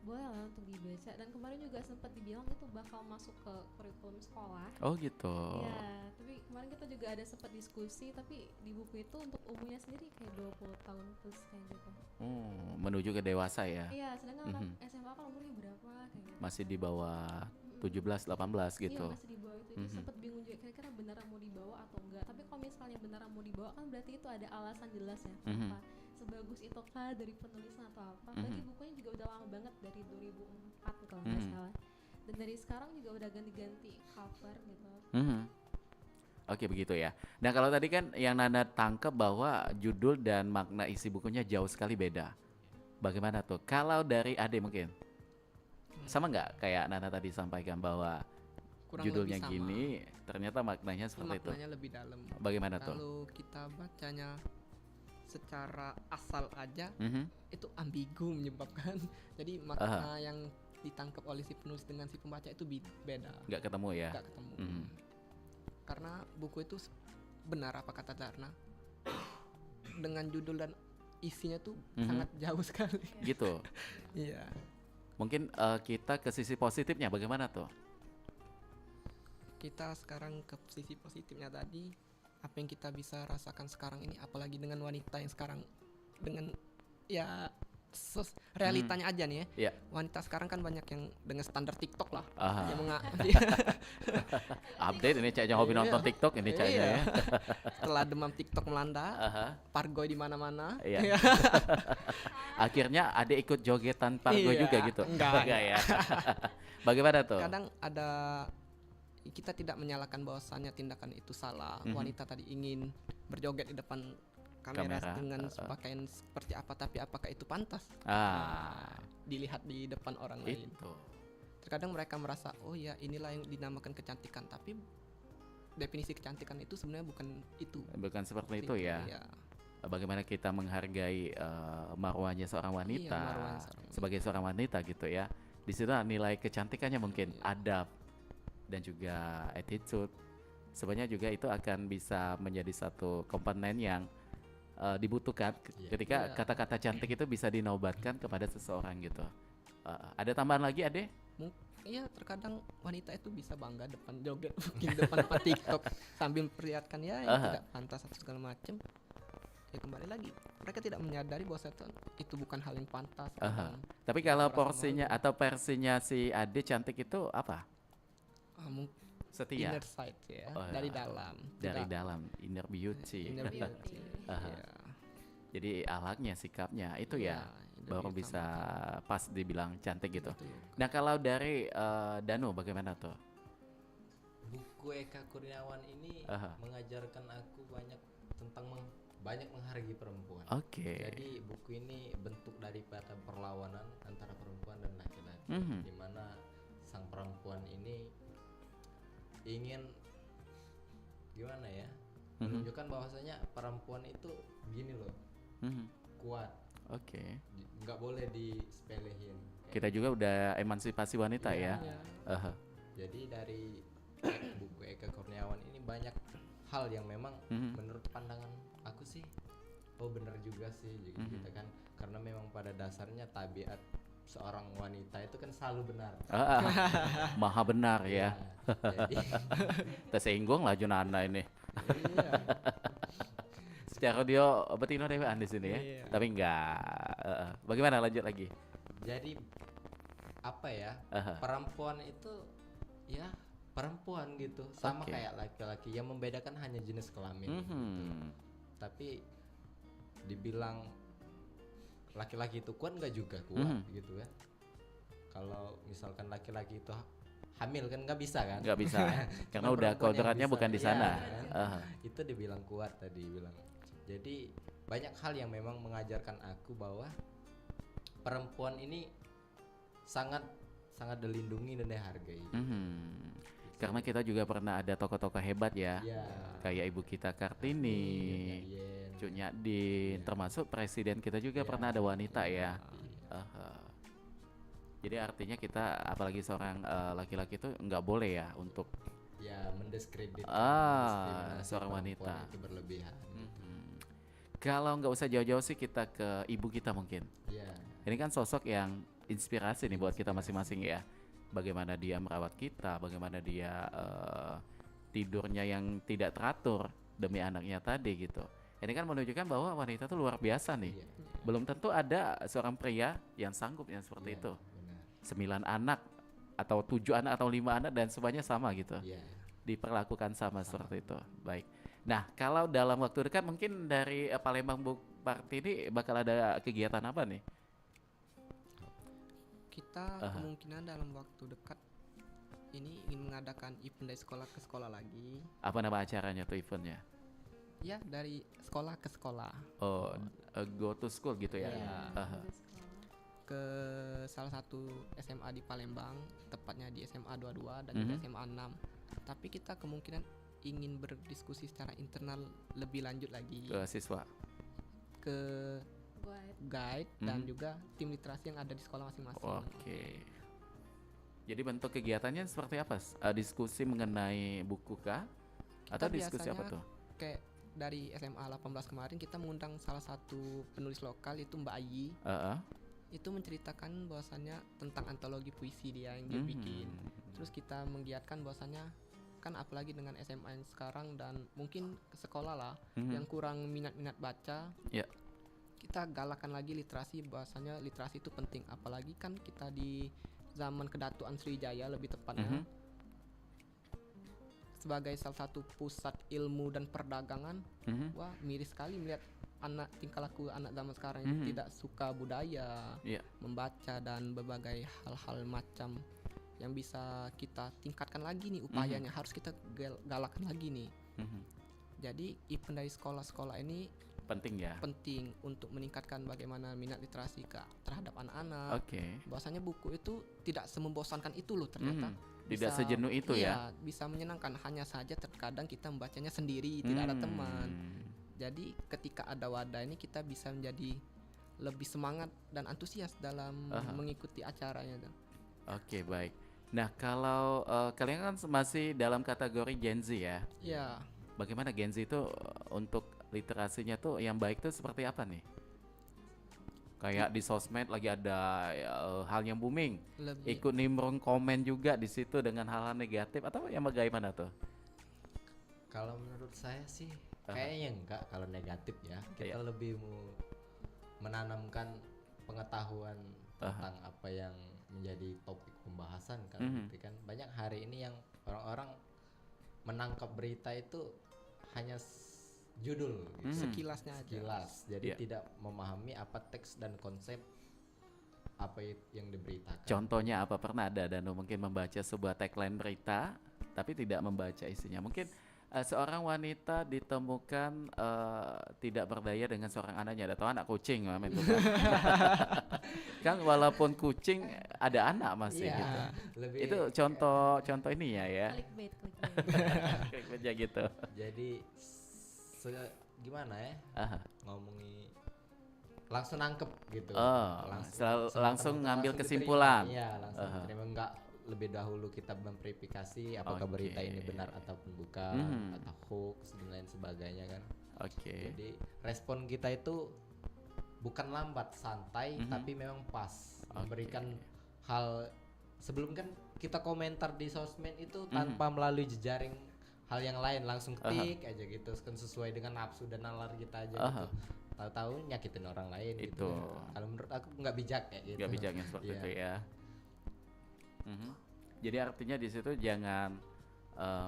Speaker 5: boleh lah untuk dibaca. Dan kemarin juga sempat dibilang itu bakal masuk ke kurikulum sekolah.
Speaker 3: Oh gitu.
Speaker 5: Ya, tapi kemarin kita juga ada sempat diskusi. Tapi di buku itu untuk umurnya sendiri kayak 20 tahun plus kayak gitu.
Speaker 3: Menuju ke dewasa ya?
Speaker 5: Iya, sedangkan orang SMA kan umurnya berapa kayak gitu.
Speaker 3: Masih di bawah 17, 18 gitu.
Speaker 5: Iya masih di bawah itu. Jadi sempat bingung juga kira-kira beneran mau dibawa atau enggak. Tapi kalau misalnya beneran mau dibawa kan berarti itu ada alasan jelas ya kenapa sebagus itu kah dari penulisan atau apa. Lagi bukunya juga udah lama banget dari 2004 kalau nggak salah. Dan dari sekarang juga udah ganti-ganti cover gitu.
Speaker 3: Oke, begitu ya. Nah, kalau tadi kan yang Nana tangkap bahwa judul dan makna isi bukunya jauh sekali beda. Bagaimana tuh? Kalau dari Ade mungkin sama nggak kayak Nana tadi sampaikan bahwa
Speaker 6: Kurang
Speaker 3: judulnya
Speaker 6: lebih sama.
Speaker 3: gini, ternyata maknanya seperti itu.
Speaker 6: Maknanya lebih dalam.
Speaker 3: Bagaimana tuh?
Speaker 6: Kalau kita bacanya secara asal aja,
Speaker 3: Mhm.
Speaker 6: itu ambigu menyebabkan. Jadi makna yang ditangkap oleh si penulis dengan si pembaca itu beda.
Speaker 3: Nggak ketemu ya?
Speaker 6: Nggak ketemu.
Speaker 3: Mhm.
Speaker 6: Karena buku itu benar apa kata Darna, dengan judul dan isinya tuh sangat jauh sekali.
Speaker 3: Gitu.
Speaker 6: Iya.
Speaker 3: Mungkin kita ke sisi positifnya bagaimana tuh?
Speaker 6: Kita sekarang ke sisi positifnya tadi, apa yang kita bisa rasakan sekarang ini, apalagi dengan wanita yang sekarang dengan ya realitanya aja nih ya.
Speaker 3: Iya.
Speaker 6: Wanita sekarang kan banyak yang dengan standar TikTok lah.
Speaker 3: Aha.
Speaker 6: Yang
Speaker 3: Update ini caknya hobi nonton TikTok ini caknya ya.
Speaker 6: Setelah demam TikTok melanda,
Speaker 3: Aha.
Speaker 6: pargoy di mana-mana.
Speaker 3: Iya. Akhirnya ada ikut jogetan pargo
Speaker 6: Iya,
Speaker 3: juga gitu.
Speaker 6: enggak
Speaker 3: ya. Bagaimana tuh?
Speaker 6: Kadang ada, kita tidak menyalahkan bahwasannya tindakan itu salah. Wanita tadi ingin berjoget di depan kamera dengan pakaian seperti apa, tapi apakah itu pantas? Dilihat di depan orang lain. Terkadang mereka merasa, oh ya inilah yang dinamakan kecantikan, tapi definisi kecantikan itu sebenarnya bukan itu.
Speaker 3: Bukan seperti itu ya.
Speaker 6: Iya.
Speaker 3: Bagaimana kita menghargai marwahnya seorang wanita, sebagai seorang wanita gitu ya. Di situ nilai kecantikannya mungkin adab dan juga attitude. Sebenarnya juga itu akan bisa menjadi satu komponen yang dibutuhkan ketika kata-kata cantik itu bisa dinobatkan kepada seseorang gitu. Ada tambahan lagi, Ade?
Speaker 6: Iya, terkadang wanita itu bisa bangga depan joget, mungkin depan TikTok sambil memperlihatkan ya yang tidak pantas atau segala macam. Ya kembali lagi, mereka tidak menyadari bahwa itu bukan hal yang pantas.
Speaker 3: Tapi kalau porsinya atau versinya si Ade cantik itu apa? Setia.
Speaker 6: Inner side ya, dari dalam.
Speaker 3: Dari dalam, inner beauty.
Speaker 6: Inner beauty.
Speaker 3: Jadi alaknya, sikapnya itu ya baru bisa pas dibilang cantik gitu. Nah, kalau dari Danu bagaimana tuh?
Speaker 4: Buku Eka Kurniawan ini mengajarkan aku banyak tentang banyak menghargai perempuan. Jadi buku ini bentuk daripada perlawanan antara perempuan dan laki-laki, di mana sang perempuan ini ingin gimana ya, menunjukkan bahwasanya perempuan itu gini loh, kuat. Nggak boleh disepelehin.
Speaker 3: Kita juga udah emansipasi wanita ya.
Speaker 4: Jadi dari buku Eka Kurniawan ini banyak hal yang memang menurut pandangan aku sih, oh benar juga sih gitu kan, karena memang pada dasarnya tabiat seorang wanita itu kan selalu benar.
Speaker 3: Maha benar ya.
Speaker 4: Jadi
Speaker 3: tersinggung lah Junanda ini. Secara dia betino dewean di sini ya. Tapi enggak. Bagaimana lanjut lagi?
Speaker 4: Jadi apa ya? Perempuan itu ya perempuan gitu, sama kayak laki-laki. Yang membedakan hanya jenis kelamin. Gitu. Tapi dibilang laki-laki itu kuat nggak juga kuat gitu kan. Kalau misalkan laki-laki itu hamil kan nggak bisa kan?
Speaker 3: Nggak bisa karena udah kodratnya bukan di sana.
Speaker 4: Itu dibilang kuat tadi bilang. Jadi banyak hal yang memang mengajarkan aku bahwa perempuan ini sangat dilindungi dan dihargai. Karena kita juga pernah ada tokoh-tokoh hebat ya, kayak Ibu kita Kartini, Cuk Nyadin, termasuk presiden kita juga pernah ada wanita ya. Jadi artinya kita apalagi seorang laki-laki itu nggak boleh ya untuk mendiskreditkan
Speaker 3: seorang wanita
Speaker 4: itu berlebihan.
Speaker 3: Kalau nggak usah jauh-jauh sih kita ke ibu kita mungkin. Ini kan sosok yang inspirasi nih buat kita masing-masing ya. Bagaimana dia merawat kita, bagaimana dia tidurnya yang tidak teratur demi anaknya tadi gitu. Ini kan menunjukkan bahwa wanita itu luar biasa nih. Belum tentu ada seorang pria yang sanggup yang seperti itu. 9 anak atau 7 anak atau 5 anak dan semuanya sama gitu. Diperlakukan sama seperti itu. Baik. Nah, kalau dalam waktu dekat mungkin dari Palembang Book Party ini bakal ada kegiatan apa nih?
Speaker 6: Kita kemungkinan dalam waktu dekat ini ingin mengadakan event dari sekolah ke sekolah lagi.
Speaker 3: Apa nama acaranya tuh eventnya?
Speaker 6: Ya, dari sekolah ke sekolah.
Speaker 3: Oh, go to school gitu ya?
Speaker 6: Iya.
Speaker 3: Aha.
Speaker 5: Ada sekolah.
Speaker 6: Ke salah satu SMA di Palembang, tepatnya di SMA 22 dan
Speaker 3: Mhm.
Speaker 6: juga SMA 6. Tapi kita kemungkinan ingin berdiskusi secara internal lebih lanjut lagi
Speaker 3: Ke siswa.
Speaker 6: ke
Speaker 5: Buat
Speaker 6: guide dan
Speaker 3: Mhm.
Speaker 6: juga tim literasi yang ada di sekolah masing-masing.
Speaker 3: Oke. Jadi bentuk kegiatannya seperti apa? Diskusi mengenai buku kah? Atau
Speaker 6: Kita
Speaker 3: diskusi apa
Speaker 6: biasanya
Speaker 3: tuh?
Speaker 6: Kayak dari SMA 18 kemarin kita mengundang salah satu penulis lokal, itu Mbak Ayi.
Speaker 3: Heeh.
Speaker 6: Itu menceritakan bahwasannya tentang antologi puisi dia yang dia bikin. Terus kita menggiatkan bahwasannya kan apalagi dengan SMA yang sekarang dan mungkin ke sekolah lah yang kurang minat-minat baca.
Speaker 3: Ya.
Speaker 6: Kita galakan lagi literasi, bahwasanya literasi itu penting, apalagi kan kita di zaman kedatuan Sriwijaya lebih tepatnya. Sebagai salah satu pusat ilmu dan perdagangan, wah miris sekali melihat anak tingkah laku anak zaman sekarang yang tidak suka budaya,
Speaker 3: Iya.
Speaker 6: membaca dan berbagai hal-hal macam yang bisa kita tingkatkan lagi nih upayanya, harus kita galakan lagi nih. Jadi event dari sekolah-sekolah ini
Speaker 3: Penting ya.
Speaker 6: penting untuk meningkatkan bagaimana minat literasi terhadap anak-anak.
Speaker 3: Oke.
Speaker 6: Bahwasanya buku itu tidak semembosankan itu loh ternyata.
Speaker 3: Tidak sejenuh itu ya.
Speaker 6: Iya, bisa menyenangkan. Hanya saja terkadang kita membacanya sendiri, tidak ada teman. Jadi ketika ada wadah ini kita bisa menjadi lebih semangat dan antusias dalam mengikuti acaranya.
Speaker 3: Oke, baik. Nah, kalau kalian kan masih dalam kategori Gen Z ya.
Speaker 6: Ya,
Speaker 3: Bagaimana Gen Z itu untuk literasinya tuh yang baik tuh seperti apa nih? Kayak di sosmed lagi ada hal yang booming,
Speaker 6: lebih
Speaker 3: ikut nimbrung komen juga di situ dengan hal-hal negatif atau yang bagaimana tuh?
Speaker 4: Kalau menurut saya sih kayaknya enggak kalau negatif ya. Kita lebih menanamkan pengetahuan tentang apa yang menjadi topik pembahasan kan. Gitu kan. Banyak hari ini yang orang-orang menangkap berita itu hanya judul gitu.
Speaker 6: sekilasnya aja.
Speaker 4: Sekilas. Jadi
Speaker 3: Iya.
Speaker 4: tidak memahami apa teks dan konsep apa yang diberitakan.
Speaker 3: Contohnya apa, pernah ada Danu mungkin membaca sebuah tagline berita tapi tidak membaca isinya? Mungkin seorang wanita ditemukan tidak berdaya dengan seorang anaknya. Ada tahu anak kucing Mama, itu kan. Kan walaupun kucing ada anak masih
Speaker 4: Iya,
Speaker 3: gitu.
Speaker 4: lebih
Speaker 3: Itu contoh ini ya.
Speaker 5: clickbait.
Speaker 3: Kerja gitu.
Speaker 4: jadi gimana ya?
Speaker 3: Aha.
Speaker 4: Ngomongi langsung nangkep gitu.
Speaker 3: Oh, langsung ngambil kesimpulan.
Speaker 4: Iya, langsung terima, enggak lebih dahulu kita memverifikasi apakah berita ini benar ataupun bukan, atau hoax dan lain sebagainya kan.
Speaker 3: Oke.
Speaker 4: Jadi respon kita itu bukan lambat, santai, tapi memang pas. Memberikan hal sebelum kan kita komentar di sosmed itu tanpa melalui jejaring hal yang lain, langsung ketik aja gitu kan sesuai dengan nafsu dan nalar kita aja gitu. Tahu-tahu nyakitin orang lain gitu. Kalau menurut aku nggak bijak kayak gitu.
Speaker 3: Nggak bijaknya seperti
Speaker 4: Iya.
Speaker 3: itu ya. Jadi artinya di situ jangan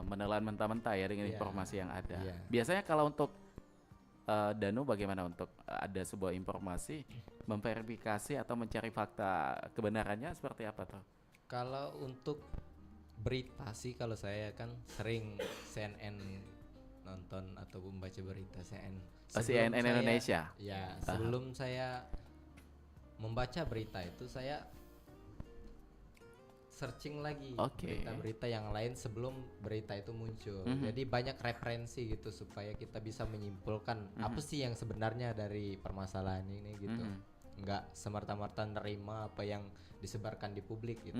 Speaker 3: menelan mentah-mentah ya dengan
Speaker 4: Iya.
Speaker 3: informasi yang ada.
Speaker 4: Iya.
Speaker 3: Biasanya kalau untuk Danu bagaimana untuk ada sebuah informasi memverifikasi atau mencari fakta kebenarannya seperti apa tuh?
Speaker 4: Kalau untuk berita sih, kalau saya kan sering CNN nonton atau membaca berita CNN. Sebelum
Speaker 3: CNN Indonesia.
Speaker 4: Ya, sebelum saya membaca berita itu saya searching lagi berita-berita yang lain sebelum berita itu muncul. Jadi banyak referensi gitu supaya kita bisa menyimpulkan apa sih yang sebenarnya dari permasalahan ini gitu. Enggak semerta-merta nerima apa yang disebarkan di publik gitu.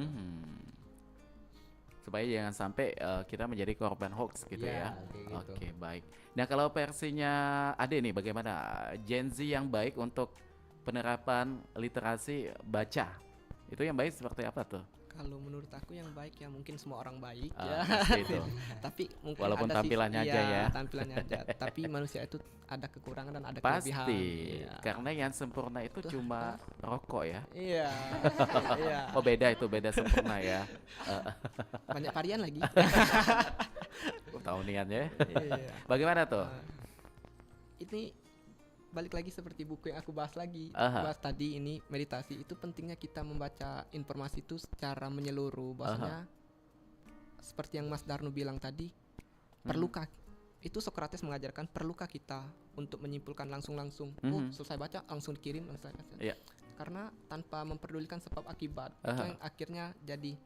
Speaker 3: Supaya jangan sampai kita menjadi korban hoax gitu ya.
Speaker 4: Kayak gitu.
Speaker 3: Oke, baik. Nah, kalau versinya Ade nih bagaimana? Gen Z yang baik untuk penerapan literasi baca. Itu yang baik seperti apa tuh?
Speaker 6: Kalau menurut aku yang baik ya mungkin semua orang baik
Speaker 3: Pasti itu.
Speaker 6: tapi mungkin
Speaker 3: Walaupun
Speaker 6: ada
Speaker 3: tampilannya aja ya.
Speaker 6: tampilannya aja. Tapi manusia itu ada kekurangan dan ada kelebihan.
Speaker 3: Pasti.
Speaker 6: Iya.
Speaker 3: Karena yang sempurna itu cuma rokok ya.
Speaker 6: Iya. Iya.
Speaker 3: Oh, beda itu, beda sempurna ya.
Speaker 6: Banyak varian lagi.
Speaker 3: Tahu niatnya.
Speaker 6: Iya.
Speaker 3: Bagaimana tuh?
Speaker 6: Ini balik lagi seperti buku yang aku bahas lagi.
Speaker 3: Aha.
Speaker 6: Bahas tadi ini meditasi itu pentingnya kita membaca informasi itu secara menyeluruh. Bahwasanya seperti yang Mas Darno bilang tadi, perlukah itu Socrates mengajarkan, perlukah kita untuk menyimpulkan langsung selesai baca langsung dikirim selesai baca. Karena tanpa memperdulikan sebab akibat itu yang akhirnya jadi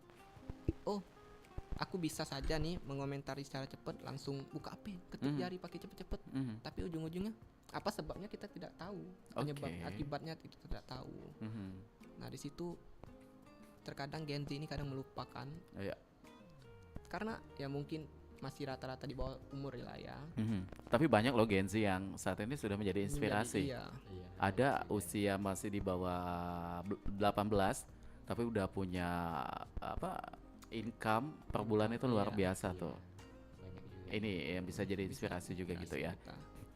Speaker 6: aku bisa saja nih mengomentari secara cepat, langsung buka HP, ketuk jari pakai cepet-cepet, tapi ujung-ujungnya apa sebabnya kita tidak tahu, penyebab akibatnya kita tidak tahu. Nah di situ terkadang Gen Z ini kadang melupakan, karena ya mungkin masih rata-rata di bawah umur lah ya.
Speaker 3: Tapi banyak loh Gen Z yang saat ini sudah menjadi inspirasi. Ada usia masih di bawah 18 tapi udah punya income per bulan itu luar biasa tuh. Ini yang bisa jadi inspirasi juga gitu ya.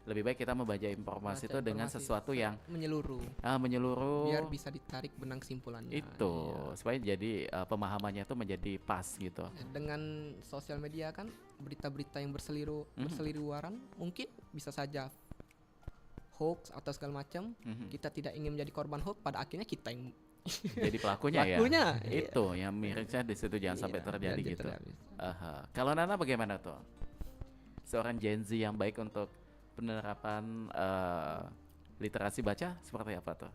Speaker 3: Lebih baik kita membaca informasi itu dengan sesuatu yang menyeluruh
Speaker 6: biar bisa ditarik benang kesimpulannya.
Speaker 3: Itu supaya jadi pemahamannya itu menjadi pas gitu.
Speaker 6: Dengan sosial media kan berita-berita yang berseliweran mungkin bisa saja hoax atau segala macam. Kita tidak ingin menjadi korban hoax, pada akhirnya kita yang
Speaker 3: jadi pelakunya ya. Itu yang mirisnya di situ, jangan sampai terjadi gitu. Kalau Nana bagaimana tuh? Seorang Gen Z yang baik untuk penerapan literasi baca seperti apa tuh?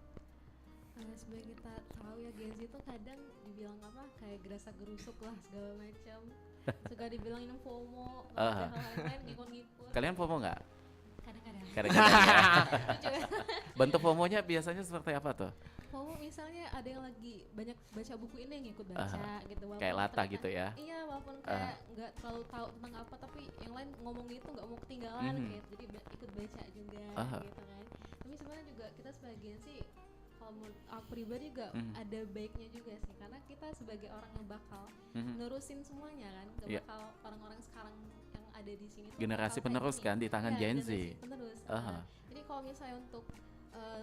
Speaker 5: Sebagai kita tahu ya, Gen Z itu kadang dibilang kayak gerasa gerusuk lah segala macam. Suka dibilang FOMO, hal lain ngikut-ngikut.
Speaker 3: Kalian FOMO nggak?
Speaker 5: Kadang-kadang.
Speaker 3: Bentuk FOMO-nya biasanya seperti apa tuh?
Speaker 5: FOMO misalnya ada yang lagi banyak baca buku ini yang ikut baca gitu.
Speaker 3: Kayak Lata gitu ya?
Speaker 5: Iya, walaupun kayak nggak terlalu tahu tentang apa, tapi yang lain ngomong itu nggak mau ketinggalan gitu, jadi ikut baca juga gitu kan. Tapi sebenarnya juga kita sebagai Gen Z, kalau menurut aku pribadi juga ada baiknya juga sih, karena kita sebagai orang yang bakal nerusin semuanya kan, gak bakal orang-orang sekarang yang ada di sini
Speaker 3: generasi penerus kan di tangan Gen Z.
Speaker 5: Penerus. Jadi kalau misalnya untuk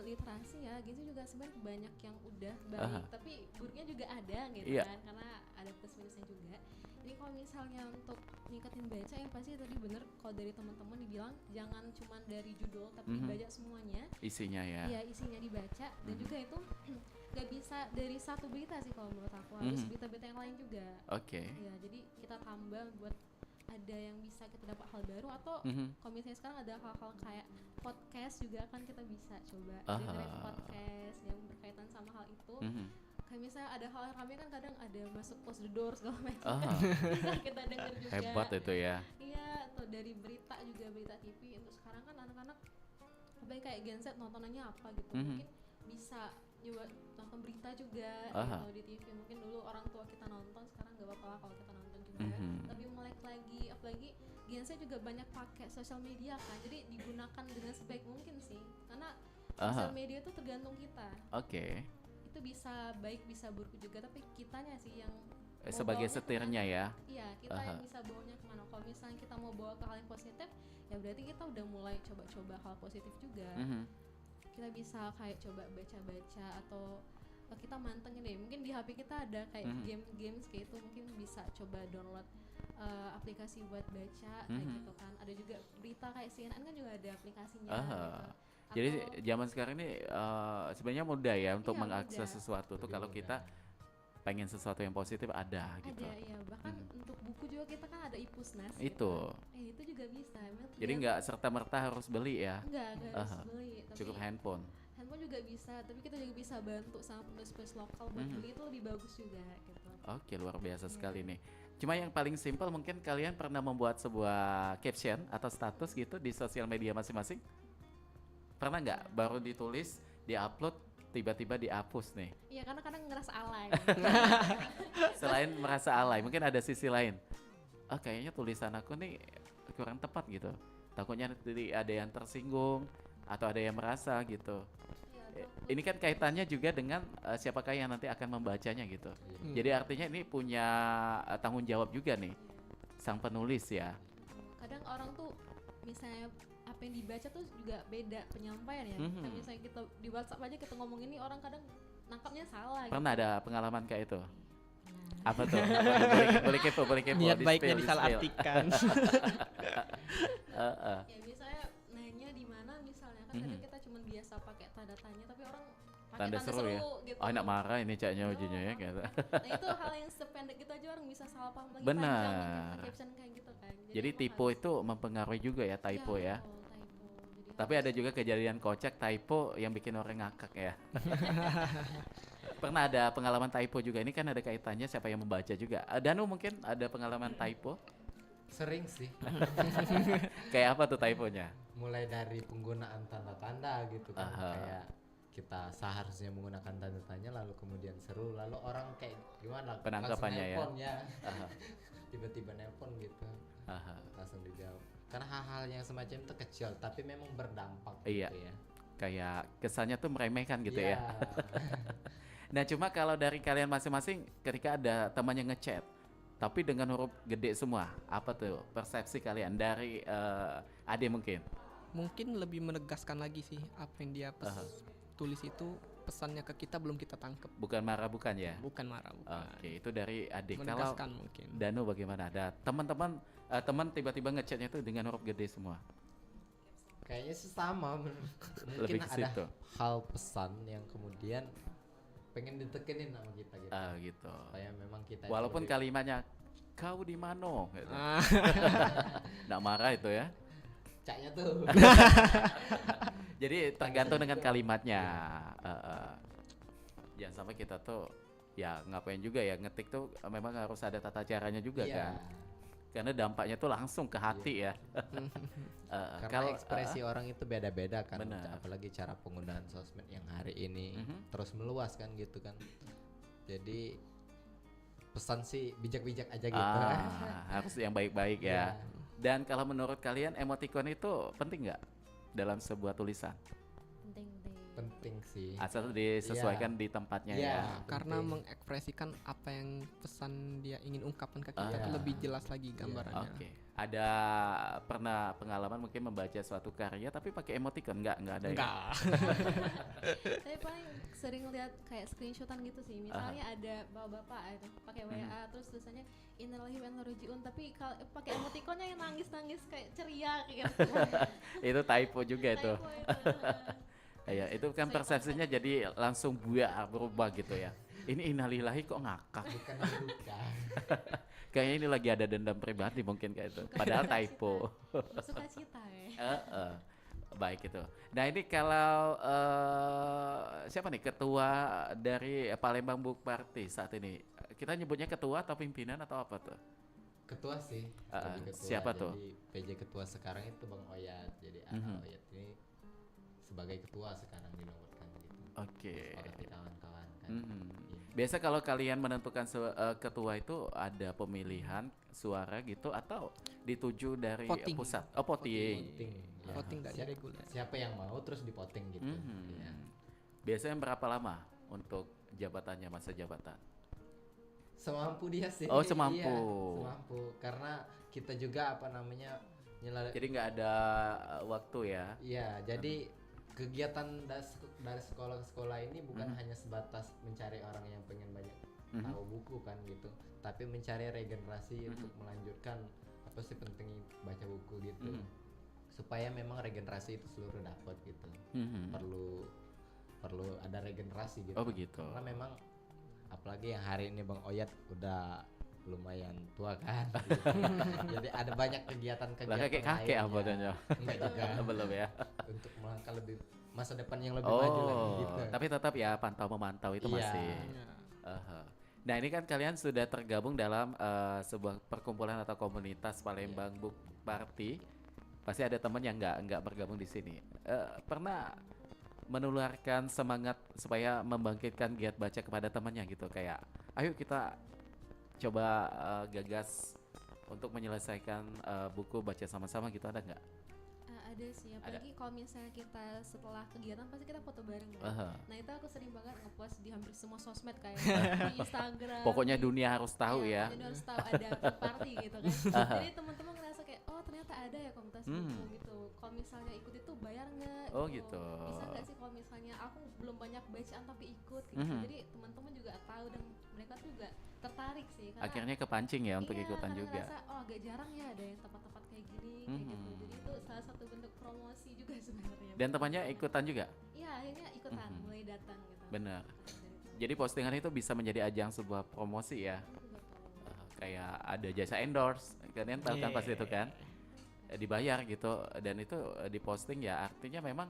Speaker 5: literasi ya, Gen Z juga sebenarnya banyak yang udah baik, tapi buruknya juga ada gitu kan, karena ada plus minusnya juga. Jadi kalau misalnya untuk ningkatin baca, yang pasti tadi bener kalau dari teman-teman dibilang jangan cuma dari judul tapi baca semuanya, isinya ya. Iya, isinya dibaca, dan juga itu gak bisa dari satu berita sih kalau menurut aku, harus berita-berita yang lain juga. Ya, jadi kita tambah buat ada yang bisa kita dapat hal baru, atau kalau misalnya sekarang ada hal-hal kayak podcast juga kan, kita bisa coba dengerin podcast yang berkaitan sama hal itu. Kayak misalnya ada hal yang rame kan, kadang ada masuk Close the Door segala macam, bisa kita denger juga.
Speaker 3: Hebat itu ya.
Speaker 5: Iya, atau dari berita juga, berita TV. Untuk sekarang kan anak-anak kayak Gen Z nontonannya apa gitu, mungkin bisa coba nonton berita juga gitu di TV. Mungkin dulu orang tua kita nonton, sekarang gak apa-apa lah kalau kita nonton juga. Tapi melek lagi, apalagi Gen Z juga banyak pakai sosial media kan, jadi digunakan dengan sebaik mungkin sih, karena sosial media itu tergantung kita. Itu bisa baik bisa buruk juga, tapi kitanya sih yang
Speaker 3: sebagai setirnya ya.
Speaker 5: Iya, kita yang bisa bawanya kemana. Kalau misalnya kita mau bawa ke hal yang positif, ya berarti kita udah mulai coba-coba hal positif juga. Kita bisa kayak coba baca-baca, atau kita mantengin deh, mungkin di HP kita ada kayak game-games kayak itu, mungkin bisa coba download aplikasi buat baca kayak gitu kan. Ada juga berita kayak CNN kan juga ada aplikasinya gitu.
Speaker 3: Jadi zaman sekarang ini sebenarnya mudah ya untuk mengakses sesuatu tuh, kalau kita pengen sesuatu yang positif ada gitu.
Speaker 5: Ada ya, bahkan untuk buku juga kita kan ada Ipusnas
Speaker 3: itu.
Speaker 5: Gitu. Itu juga bisa.
Speaker 3: Jadi nggak serta-merta harus beli ya?
Speaker 5: Nggak harus beli. Tapi
Speaker 3: cukup handphone
Speaker 5: juga bisa, tapi kita juga bisa bantu sama penulis-penulis lokal buat beli, itu lebih bagus juga gitu.
Speaker 3: Oke, luar biasa sekali nih. Cuma yang paling simpel, mungkin kalian pernah membuat sebuah caption atau status gitu di sosial media masing-masing? Pernah nggak? Baru ditulis, diupload, tiba-tiba dihapus nih?
Speaker 5: Iya, karena kadang ngerasa alay.
Speaker 3: Selain merasa alay, mungkin ada sisi lain. Kayaknya tulisan aku nih kurang tepat gitu. Takutnya nanti ada yang tersinggung atau ada yang merasa gitu. Ini kan kaitannya juga dengan siapakah yang nanti akan membacanya gitu. Jadi artinya ini punya tanggung jawab juga nih sang penulis ya.
Speaker 5: Kadang orang tuh misalnya apa yang dibaca tuh juga beda penyampaian ya. Kayak misalnya kita di WhatsApp aja kita ngomong ini, orang kadang nangkapnya salah.
Speaker 3: Pernah
Speaker 5: gitu.
Speaker 3: ada pengalaman kayak itu? Apa tuh? Boleh kepo.
Speaker 6: Niat baiknya disalahartikan.
Speaker 5: Ya misalnya nanya di mana misalnya kan
Speaker 3: Mhm.
Speaker 5: kadang kita cuma biasa pakai tanda tanya tapi orang pakai
Speaker 3: Tanda seru ya?
Speaker 5: gitu.
Speaker 3: Oh, enak marah ini caknya
Speaker 5: Oh,
Speaker 3: ujinya ya gitu.
Speaker 5: Nah itu hal yang sependek itu aja orang bisa salah paham lagi
Speaker 3: Benar.
Speaker 5: panjang mungkin caption kayak gitu kan.
Speaker 3: Jadi
Speaker 5: emang
Speaker 3: typo
Speaker 5: harus-
Speaker 3: itu mempengaruhi juga ya, typo
Speaker 5: Iya,
Speaker 3: ya.
Speaker 5: betul, typo. Jadi
Speaker 3: Tapi
Speaker 5: harus-
Speaker 3: ada juga kejadian kocak typo yang bikin orang ngakak ya. Pernah ada pengalaman typo juga. Ini kan ada kaitannya siapa yang membaca juga. Danu mungkin ada pengalaman typo?
Speaker 4: Sering sih.
Speaker 3: Kayak apa tuh typonya?
Speaker 4: Mulai dari penggunaan tanda-tanda gitu kan,
Speaker 3: Aha.
Speaker 4: kayak kita seharusnya menggunakan tanda tanya lalu kemudian seru lalu orang kayak gimana
Speaker 3: Penangkapannya ya.
Speaker 4: langsung nelpon ya.
Speaker 3: Aha,
Speaker 4: Tiba-tiba nelpon gitu
Speaker 3: aha.
Speaker 4: langsung dijawab karena hal-hal yang semacam itu kecil tapi memang berdampak
Speaker 3: Iya.
Speaker 4: gitu ya.
Speaker 3: Kayak kesannya tuh meremehkan gitu
Speaker 4: Iya.
Speaker 3: ya. Nah cuma kalau dari kalian masing-masing ketika ada temannya ngechat tapi dengan huruf gede semua, apa tuh persepsi kalian dari Ade mungkin?
Speaker 6: Mungkin lebih menegaskan lagi sih apa yang dia
Speaker 3: Aha.
Speaker 6: tulis itu, pesannya ke kita belum kita tangkep.
Speaker 3: Bukan marah bukan ya?
Speaker 6: Bukan marah, bukan.
Speaker 3: Oke, itu dari Ade. Kalau
Speaker 6: Menegaskan mungkin.
Speaker 3: Danu bagaimana? Ada teman-teman teman tiba-tiba ngechatnya tuh dengan huruf gede semua.
Speaker 4: Kayaknya sih sama mungkin
Speaker 3: Lebih ke
Speaker 4: ada
Speaker 3: situ.
Speaker 4: hal pesan yang kemudian pengen ditekenin sama kita gitu
Speaker 3: Gitu.
Speaker 4: supaya memang kita itu
Speaker 3: Walaupun
Speaker 4: lebih-
Speaker 3: kalimatnya kau di mano gitu.
Speaker 6: Ah,
Speaker 3: Nggak marah itu ya.
Speaker 4: caknya tuh
Speaker 3: Jadi tergantung dengan kalimatnya. Jangan sampai kita tuh ya ngapain juga ya ngetik tuh memang harus ada tata caranya juga
Speaker 4: iya.
Speaker 3: kan. Karena dampaknya tuh langsung ke hati ya.
Speaker 4: Karena
Speaker 3: Kalau
Speaker 4: ekspresi orang itu beda-beda kan,
Speaker 3: Benar.
Speaker 4: apalagi cara penggunaan sosmed yang hari ini
Speaker 3: Mhm.
Speaker 4: terus meluas kan gitu kan. Jadi pesan sih bijak-bijak aja gitu.
Speaker 3: harus yang baik-baik ya.
Speaker 4: Iya.
Speaker 3: Dan kalau menurut kalian emoticon itu penting nggak dalam sebuah tulisan?
Speaker 5: penting deh.
Speaker 4: Penting sih.
Speaker 3: Asal disesuaikan di tempatnya
Speaker 4: Iya.
Speaker 3: ya.
Speaker 6: karena
Speaker 4: penting.
Speaker 6: mengekspresikan apa yang pesan dia ingin ungkapkan ke kita
Speaker 3: Ah.
Speaker 6: itu lebih jelas lagi gambarannya.
Speaker 3: Oke. Ada pernah pengalaman mungkin membaca suatu karya tapi pakai emoticon nggak ada ya?
Speaker 6: Enggak.
Speaker 5: Tapi paling sering lihat kayak screenshotan gitu sih. Misalnya ada bapak-bapak ada pakai WA terus tulisannya innalillahi wa inna ilaihi rajiun tapi kalau pakai emoticonnya yang nangis-nangis kayak ceria gitu.
Speaker 3: Itu typo juga itu.
Speaker 5: Typo itu.
Speaker 3: Ya, itu kan
Speaker 5: Saya
Speaker 3: persepsinya jadi langsung berubah gitu ya. Ini innalillahi kok ngakak.
Speaker 4: Bukan yang buka.
Speaker 3: Kayaknya ini lagi ada dendam pribadi mungkin kayak itu. Padahal typo.
Speaker 5: Suka cita ya.
Speaker 3: Baik itu. Nah ini kalau siapa nih ketua dari Palembang Book Party saat ini? Kita nyebutnya ketua atau pimpinan atau apa tuh?
Speaker 4: Ketua sih. Lebih ketua.
Speaker 3: siapa tuh?
Speaker 4: Jadi PJ ketua sekarang itu Bang Oyat. Jadi Oyat ini sebagai ketua sekarang dinobatkan gitu.
Speaker 3: Oke.
Speaker 4: Seperti kawan-kawan kan.
Speaker 3: Mhm.
Speaker 4: Iya.
Speaker 3: Biasa kalau kalian menentukan ketua itu ada pemilihan suara gitu atau dituju dari
Speaker 6: Voting.
Speaker 3: pusat? Oh, voting.
Speaker 4: Voting. Ya.
Speaker 6: Voting dari reguler.
Speaker 4: Siapa yang mau terus dipoting gitu.
Speaker 3: Mhm.
Speaker 4: Iya.
Speaker 3: Biasanya berapa lama untuk jabatannya, masa jabatan?
Speaker 4: Semampu dia sih.
Speaker 3: Oh, semampu.
Speaker 4: Iya, semampu. Karena kita juga apa namanya
Speaker 3: Jadi nggak ada waktu ya?
Speaker 4: Iya, jadi kegiatan dari sekolah ke sekolah ini bukan hanya sebatas mencari orang yang pengen banyak tahu buku kan gitu, tapi mencari regenerasi untuk melanjutkan apa sih penting baca buku gitu, supaya memang regenerasi itu seluruh dapat gitu. Perlu ada regenerasi gitu.
Speaker 3: Oh begitu.
Speaker 4: Karena memang apalagi yang hari ini Bang Oyat udah lumayan tua kan. Gitu. Jadi ada banyak kegiatan-kegiatan
Speaker 3: Lah kakek apa
Speaker 4: lainnya.
Speaker 3: adanya?
Speaker 4: Enggak juga.
Speaker 3: Belum ya.
Speaker 4: Untuk melangkah lebih masa depan yang lebih maju lagi gitu.
Speaker 3: Tapi tetap ya pantau memantau itu
Speaker 4: Iya.
Speaker 3: masih. Aha. Nah ini kan kalian sudah tergabung dalam sebuah perkumpulan atau komunitas Palembang Book Party. Pasti ada teman yang nggak bergabung di sini. Pernah menularkan semangat supaya membangkitkan giat baca kepada temannya gitu, kayak ayo kita coba gagas untuk menyelesaikan buku baca sama-sama gitu, ada nggak?
Speaker 5: Ada sih, apalagi kalau misalnya kita setelah kegiatan pasti kita foto bareng kan. Nah itu aku sering banget ngepost di hampir semua sosmed kayak di Instagram.
Speaker 3: Pokoknya dunia harus tahu ya.
Speaker 5: Jadi harus tahu ada book party gitu kan. Jadi teman-teman ngerasa kayak oh ternyata ada ya komunitas buku gitu. Kalau misalnya ikut itu bayar nggak?
Speaker 3: Oh gitu.
Speaker 5: Bisa nggak sih kalau misalnya aku belum banyak bacaan tapi ikut gitu. Jadi teman-teman juga tahu dan mereka tuh juga tertarik sih. Karena
Speaker 3: Akhirnya kepancing ya untuk
Speaker 5: iya,
Speaker 3: ikutan
Speaker 5: karena
Speaker 3: juga.
Speaker 5: ngerasa, oh agak jarang ya ada yang tempat-tempat kayak gini kayak gitu. Jadi itu salah satu bentuk promosi juga sebenarnya
Speaker 3: Dan temannya ikutan juga?
Speaker 5: Iya, akhirnya ikutan mulai datang gitu.
Speaker 3: Benar.
Speaker 5: Dari tahun
Speaker 3: Jadi postingan itu bisa menjadi ajang sebuah promosi ya.
Speaker 5: betul.
Speaker 3: Kayak ada jasa endorse, kalian tahu kan pasti itu kan. Dibayar gitu dan itu diposting ya, artinya memang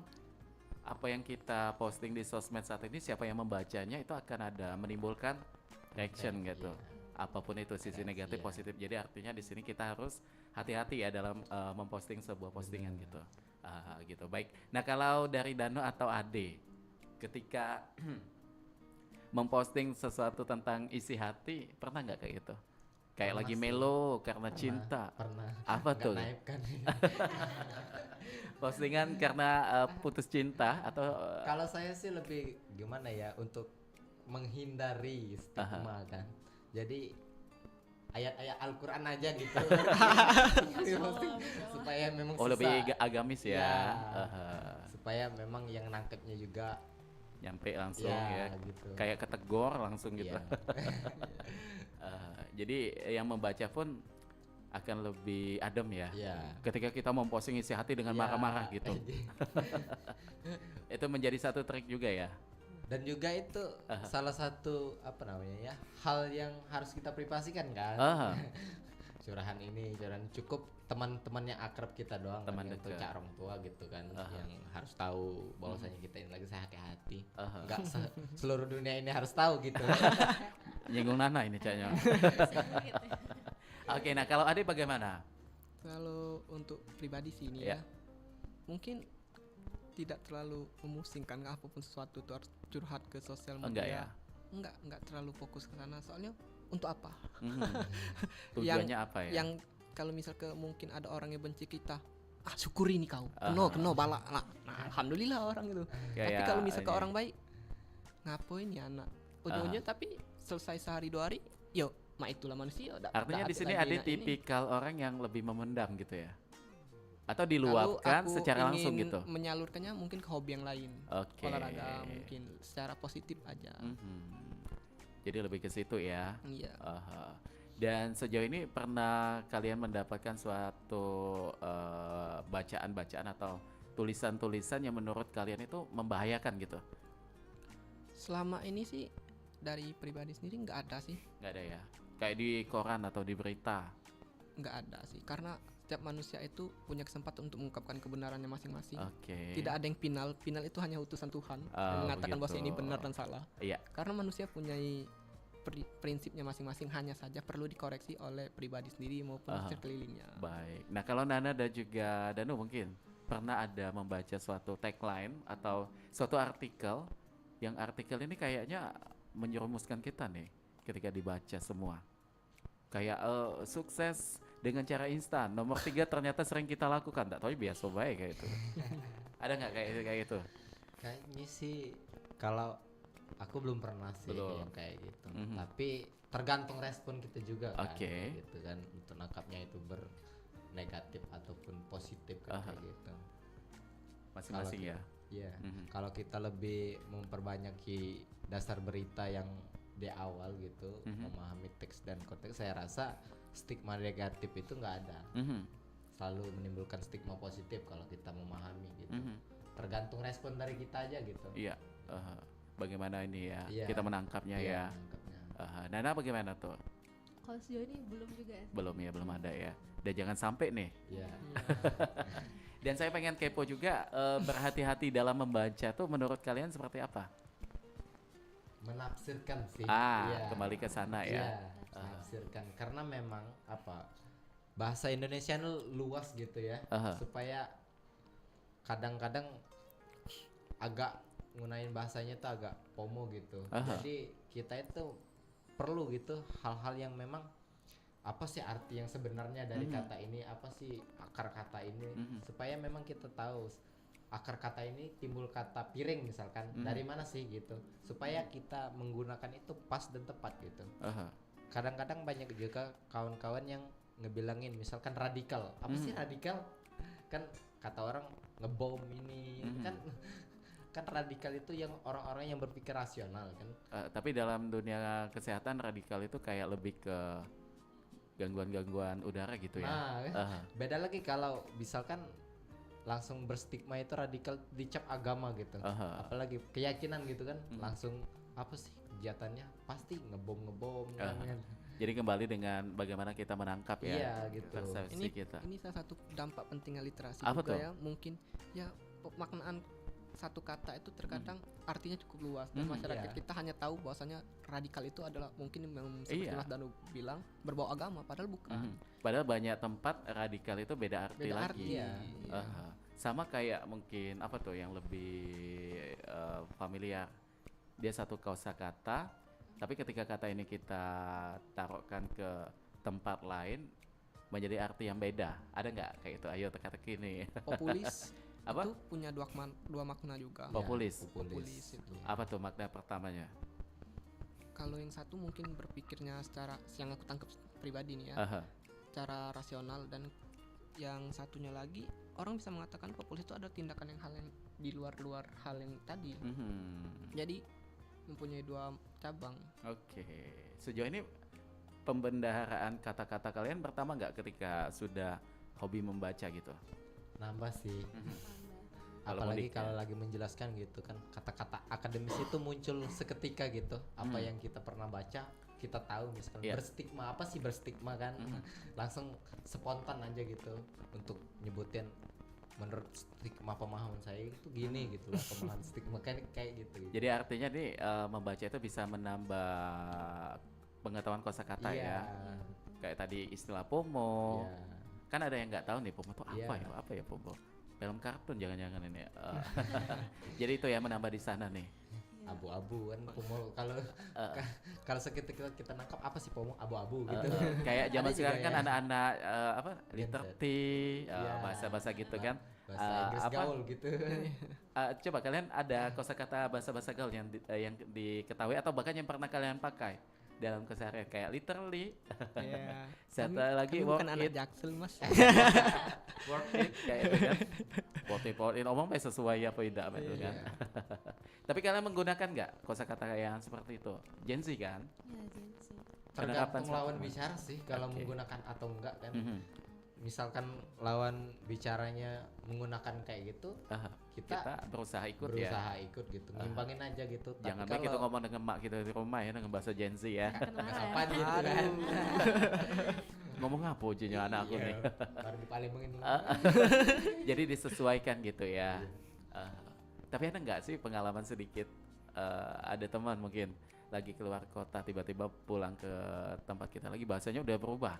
Speaker 3: apa yang kita posting di sosmed saat ini siapa yang membacanya itu akan ada menimbulkan reaction gitu. Apapun itu sisi negatif positif. Jadi artinya di sini kita harus hati-hati ya dalam memposting sebuah postingan gitu. Gitu. Baik. Nah, kalau dari Danu atau Ade ketika memposting sesuatu tentang isi hati, pernah nggak kayak gitu? Kayak
Speaker 4: Pernah
Speaker 3: lagi
Speaker 4: sih.
Speaker 3: melo karena cinta.
Speaker 4: Pernah.
Speaker 3: Apa
Speaker 4: Nggak
Speaker 3: tuh?
Speaker 4: naik kan.
Speaker 3: Postingan karena putus cinta atau
Speaker 4: Kalau saya sih lebih gimana ya, untuk menghindari stigma kan. Jadi ayat-ayat Al-Qur'an aja gitu. Supaya memang susah.
Speaker 3: lebih agamis ya.
Speaker 4: Ya.
Speaker 3: Aha.
Speaker 4: Supaya memang yang nangkepnya juga
Speaker 3: Nyampe langsung
Speaker 4: ya,
Speaker 3: ya.
Speaker 4: gitu.
Speaker 3: Kayak ketegor langsung gitu.
Speaker 4: Iya.
Speaker 3: Jadi yang membaca pun akan lebih adem ya.
Speaker 4: Iya.
Speaker 3: Ketika kita memposting isi hati dengan
Speaker 4: Ya.
Speaker 3: marah-marah gitu. Itu menjadi satu trik juga ya.
Speaker 4: Dan juga itu salah satu apa namanya ya, hal yang harus kita privasikan kan.
Speaker 3: Aha.
Speaker 4: Curahan ini, curahan cukup teman-teman yang akrab kita doang,
Speaker 3: Teman
Speaker 4: kan, untuk
Speaker 3: dekat.
Speaker 4: cak orang tua gitu kan, yang harus tahu bahwasanya kita ini lagi hati-hati. Enggak seluruh dunia ini harus tahu gitu.
Speaker 3: Nyinggung Nana ini caknya. Oke, nah kalau Ade bagaimana?
Speaker 6: Kalau untuk pribadi sih ini
Speaker 3: Ya.
Speaker 6: ya, mungkin tidak terlalu memusingkan apapun sesuatu itu harus curhat ke sosial media.
Speaker 3: Enggak ya?
Speaker 6: Enggak terlalu fokus ke sana, soalnya untuk apa?
Speaker 3: Tujuannya apa ya?
Speaker 6: Yang kalau misal ke mungkin ada orang yang benci kita, syukuri nih kau, keno balak lah. Nah, alhamdulillah orang itu. Tapi
Speaker 3: Kayak
Speaker 6: kalau misal ke
Speaker 3: ini.
Speaker 6: orang baik, ngapain ya anak? Ujung-ujungnya tapi selesai sehari 2 hari, yuk, itulah manusia.
Speaker 3: Artinya di sini ada tipikal orang yang lebih memendam gitu ya? Atau
Speaker 6: Kalau
Speaker 3: diluapkan
Speaker 6: aku
Speaker 3: secara langsung
Speaker 6: ingin
Speaker 3: gitu?
Speaker 6: menyalurkannya mungkin ke hobi yang lain.
Speaker 3: Oke.
Speaker 6: Olahraga mungkin secara positif aja.
Speaker 3: Jadi lebih ke situ ya.
Speaker 6: Iya.
Speaker 3: Aha. Dan sejauh ini pernah kalian mendapatkan suatu bacaan-bacaan atau tulisan-tulisan yang menurut kalian itu membahayakan gitu?
Speaker 6: Selama ini sih dari pribadi sendiri nggak ada sih.
Speaker 3: Nggak ada ya? Kayak di koran atau di berita?
Speaker 6: Nggak ada sih, karena setiap manusia itu punya kesempatan untuk mengungkapkan kebenarannya masing-masing.
Speaker 3: Oke.
Speaker 6: Tidak ada yang final itu hanya utusan Tuhan
Speaker 3: Oh,
Speaker 6: yang mengatakan bahwa
Speaker 3: begitu.
Speaker 6: ini benar dan salah.
Speaker 3: Iya.
Speaker 6: Karena manusia punya prinsipnya masing-masing, hanya saja perlu dikoreksi oleh pribadi sendiri maupun sekelilingnya.
Speaker 3: Baik. Nah kalau Nana dan juga Danu mungkin pernah ada membaca suatu tagline atau suatu artikel yang artikel ini kayaknya menyerumuskan kita nih ketika dibaca semua. Kayak sukses dengan cara instan. Nomor 3 ternyata sering kita lakukan. Tak tahu biasa baik kayak itu. Ada nggak kayak itu?
Speaker 4: Kayaknya sih kalau aku belum pernah sih
Speaker 3: Belum.
Speaker 4: yang kayak gitu. Tapi tergantung respon kita juga kan.
Speaker 3: Oke.
Speaker 4: Gitu kan, untuk nangkapnya itu bernegatif ataupun positif kan, kayak gitu.
Speaker 3: Masing-masing ya.
Speaker 4: Iya. Kalau kita lebih memperbanyak dasar berita yang di awal gitu, memahami teks dan konteks, saya rasa stigma negatif itu nggak ada. Selalu menimbulkan stigma positif kalau kita memahami gitu. Tergantung respon dari kita aja gitu.
Speaker 3: Iya. Bagaimana ini ya?
Speaker 4: Iya.
Speaker 3: Kita menangkapnya
Speaker 4: Iya,
Speaker 3: ya.
Speaker 4: menangkapnya.
Speaker 3: Nana bagaimana tuh?
Speaker 5: Kalau sejauh ini belum juga sih.
Speaker 3: Belum ya, belum ada ya. Dan jangan sampai nih.
Speaker 4: Iya.
Speaker 3: Dan saya pengen kepo juga, berhati-hati dalam membaca tuh menurut kalian seperti apa?
Speaker 4: Menafsirkan sih.
Speaker 3: Kembali ke sana ya.
Speaker 4: Iya, menafsirkan karena memang bahasa Indonesia ini luas gitu ya. Supaya kadang-kadang agak gunain bahasanya tuh agak pomo gitu. Jadi kita itu perlu gitu hal-hal yang memang apa sih arti yang sebenarnya dari kata ini, apa sih akar kata ini, supaya memang kita tahu akar kata ini timbul kata piring misalkan dari mana sih gitu, supaya kita menggunakan itu pas dan tepat gitu. Kadang-kadang banyak juga kawan-kawan yang ngebilangin misalkan radikal, apa sih radikal, kan kata orang ngebom ini kan radikal itu yang orang-orang yang berpikir rasional kan.
Speaker 3: Tapi dalam dunia kesehatan radikal itu kayak lebih ke gangguan-gangguan udara gitu ya.
Speaker 4: Nah, beda lagi kalau misalkan langsung berstigma itu radikal dicap agama gitu. Apalagi keyakinan gitu kan, langsung apa sih kegiatannya pasti ngebom kan.
Speaker 3: Jadi kembali dengan bagaimana kita menangkap ya.
Speaker 4: Iya gitu.
Speaker 3: Persepsi kita.
Speaker 6: Ini salah satu dampak pentingnya literasi
Speaker 3: Apa
Speaker 6: juga
Speaker 3: tuh?
Speaker 6: ya. Mungkin ya pemaknaan satu kata itu terkadang artinya cukup luas dan masyarakat kita hanya tahu bahwasanya radikal itu adalah mungkin yang seperti Mas Danu bilang berbau agama, padahal bukan.
Speaker 3: Padahal banyak tempat radikal itu beda arti lagi. Sama kayak mungkin apa tuh yang lebih familiar, dia satu kosakata, tapi ketika kata ini kita taruhkan ke tempat lain menjadi arti yang beda. Ada nggak kayak itu? Ayo teka-teki nih.
Speaker 6: Populis
Speaker 3: apa?
Speaker 6: itu punya dua makna juga.
Speaker 3: Populis.
Speaker 6: Populis itu.
Speaker 3: Apa tuh makna pertamanya?
Speaker 6: Kalau yang satu mungkin berpikirnya secara yang aku tangkap pribadi nih ya, secara rasional, dan yang satunya lagi orang bisa mengatakan populis itu ada tindakan yang hal yang di luar hal yang tadi. Jadi mempunyai dua cabang.
Speaker 3: Oke. Sejauh ini pembendaharaan kata-kata kalian pertama nggak ketika sudah hobi membaca gitu?
Speaker 4: Nambah sih. Apalagi kalau lagi menjelaskan gitu kan, kata-kata akademis itu muncul seketika gitu. Apa yang kita pernah baca kita tahu, misalkan berstigma, apa sih berstigma kan, langsung spontan aja gitu untuk nyebutin menurut stigma pemahaman saya itu gini gitu lah, pemahaman stigma kan kayak gitu.
Speaker 3: Jadi artinya nih membaca itu bisa menambah pengetahuan kosakata ya. Kayak tadi istilah pomo. Kan ada yang nggak tahu nih pomo itu apa ya pomo? Film kartun jangan-jangan ini. Jadi itu ya menambah di sana nih.
Speaker 4: Abu-abu kan pomo, kalau seketika kita nangkap apa sih pomo, abu-abu gitu.
Speaker 3: Kayak zaman sekarang kan anak-anak apa literati bahasa-bahasa gitu kan.
Speaker 4: Bahasa Inggris gaul gitu.
Speaker 3: Coba kalian ada kosakata bahasa-bahasa gaul yang diketahui atau bahkan yang pernah kalian pakai dalam keseharian kayak literally. Satu lagi
Speaker 6: bukan anak Jaksel Mas.
Speaker 3: Work it kayak itu kan. Work it omong sesuai apa tidak betul kan. Tapi kalian menggunakan nggak kosakata yang seperti itu? Gen Z kan?
Speaker 5: Iya, Gen Z.
Speaker 4: Tergantung lawan bicara sih kalau menggunakan atau enggak kan. Misalkan lawan bicaranya menggunakan kayak gitu, kita
Speaker 3: berusaha ikut
Speaker 4: gitu, ngimbangin aja gitu.
Speaker 3: Jangan baik kita ngomong dengan mak kita di rumah ya dengan bahasa Gen Z ya.
Speaker 4: Kapan gitu kan.
Speaker 3: Ngomong apa ujinya anak aku nih.
Speaker 4: Baru di Palembang ini.
Speaker 3: Jadi disesuaikan gitu ya. Tapi ada nggak sih pengalaman sedikit, ada teman mungkin lagi keluar kota tiba-tiba pulang ke tempat kita lagi bahasanya udah berubah?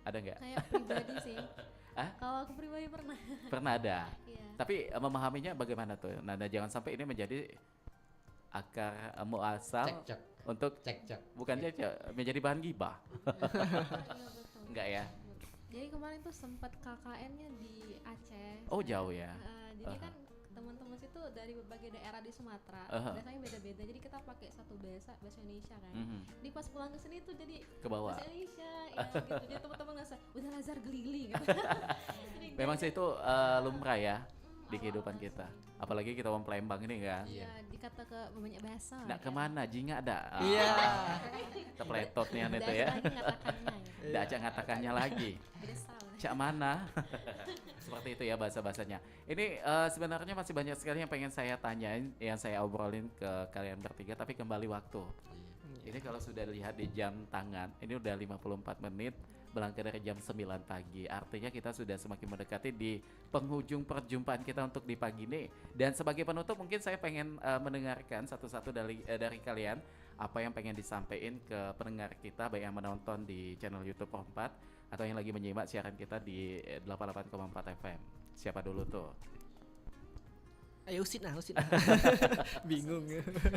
Speaker 3: Ada nggak?
Speaker 5: Kayak pribadi sih. Kalau aku pribadi pernah.
Speaker 3: Pernah ada.
Speaker 5: Iya.
Speaker 3: Tapi memahaminya bagaimana tuh? Nah, jangan sampai ini menjadi akar muasal
Speaker 4: Cek.
Speaker 3: untuk bukan cek menjadi bahan gibah.
Speaker 5: Iya, betul.
Speaker 3: Enggak ya?
Speaker 5: Jadi kemarin tuh sempat KKN-nya di Aceh.
Speaker 3: Oh, jauh ya.
Speaker 5: Jadi kan teman-teman situ dari berbagai daerah di Sumatera, bahasanya beda-beda. Jadi kita pakai satu bahasa Indonesia kan. Di pas pulang ke sini tuh jadi
Speaker 3: ke bawah.
Speaker 5: Bahasa Indonesia ya gitu. Jadi teman-teman ngerasa udah Lazar gelili gitu.
Speaker 3: Memang sih itu lumrah ya di kehidupan kita. Apalagi kita orang Palembang ini kan.
Speaker 5: Iya, dikata ke banyak bahasa.
Speaker 3: Nggak kemana, jinga ada.
Speaker 6: Iya.
Speaker 3: Terpletotnya itu ya. Nggak acak ngatakannya lagi. Cak mana? Seperti itu ya bahasa-bahasanya. Ini sebenarnya masih banyak sekali yang pengen saya tanyain, yang saya obrolin ke kalian bertiga, tapi kembali waktu. Ini kalau sudah lihat di jam tangan, ini udah 54 menit berangkat dari jam 9 pagi. Artinya kita sudah semakin mendekati di penghujung perjumpaan kita untuk di pagi ini. Dan sebagai penutup mungkin saya pengen mendengarkan satu-satu dari kalian apa yang pengen disampaikan ke pendengar kita, baik yang menonton di channel YouTube Pro 4 atau yang lagi menyimak siaran kita di 88,4 FM. Siapa dulu tuh?
Speaker 6: Ayo usit nah. Bingung.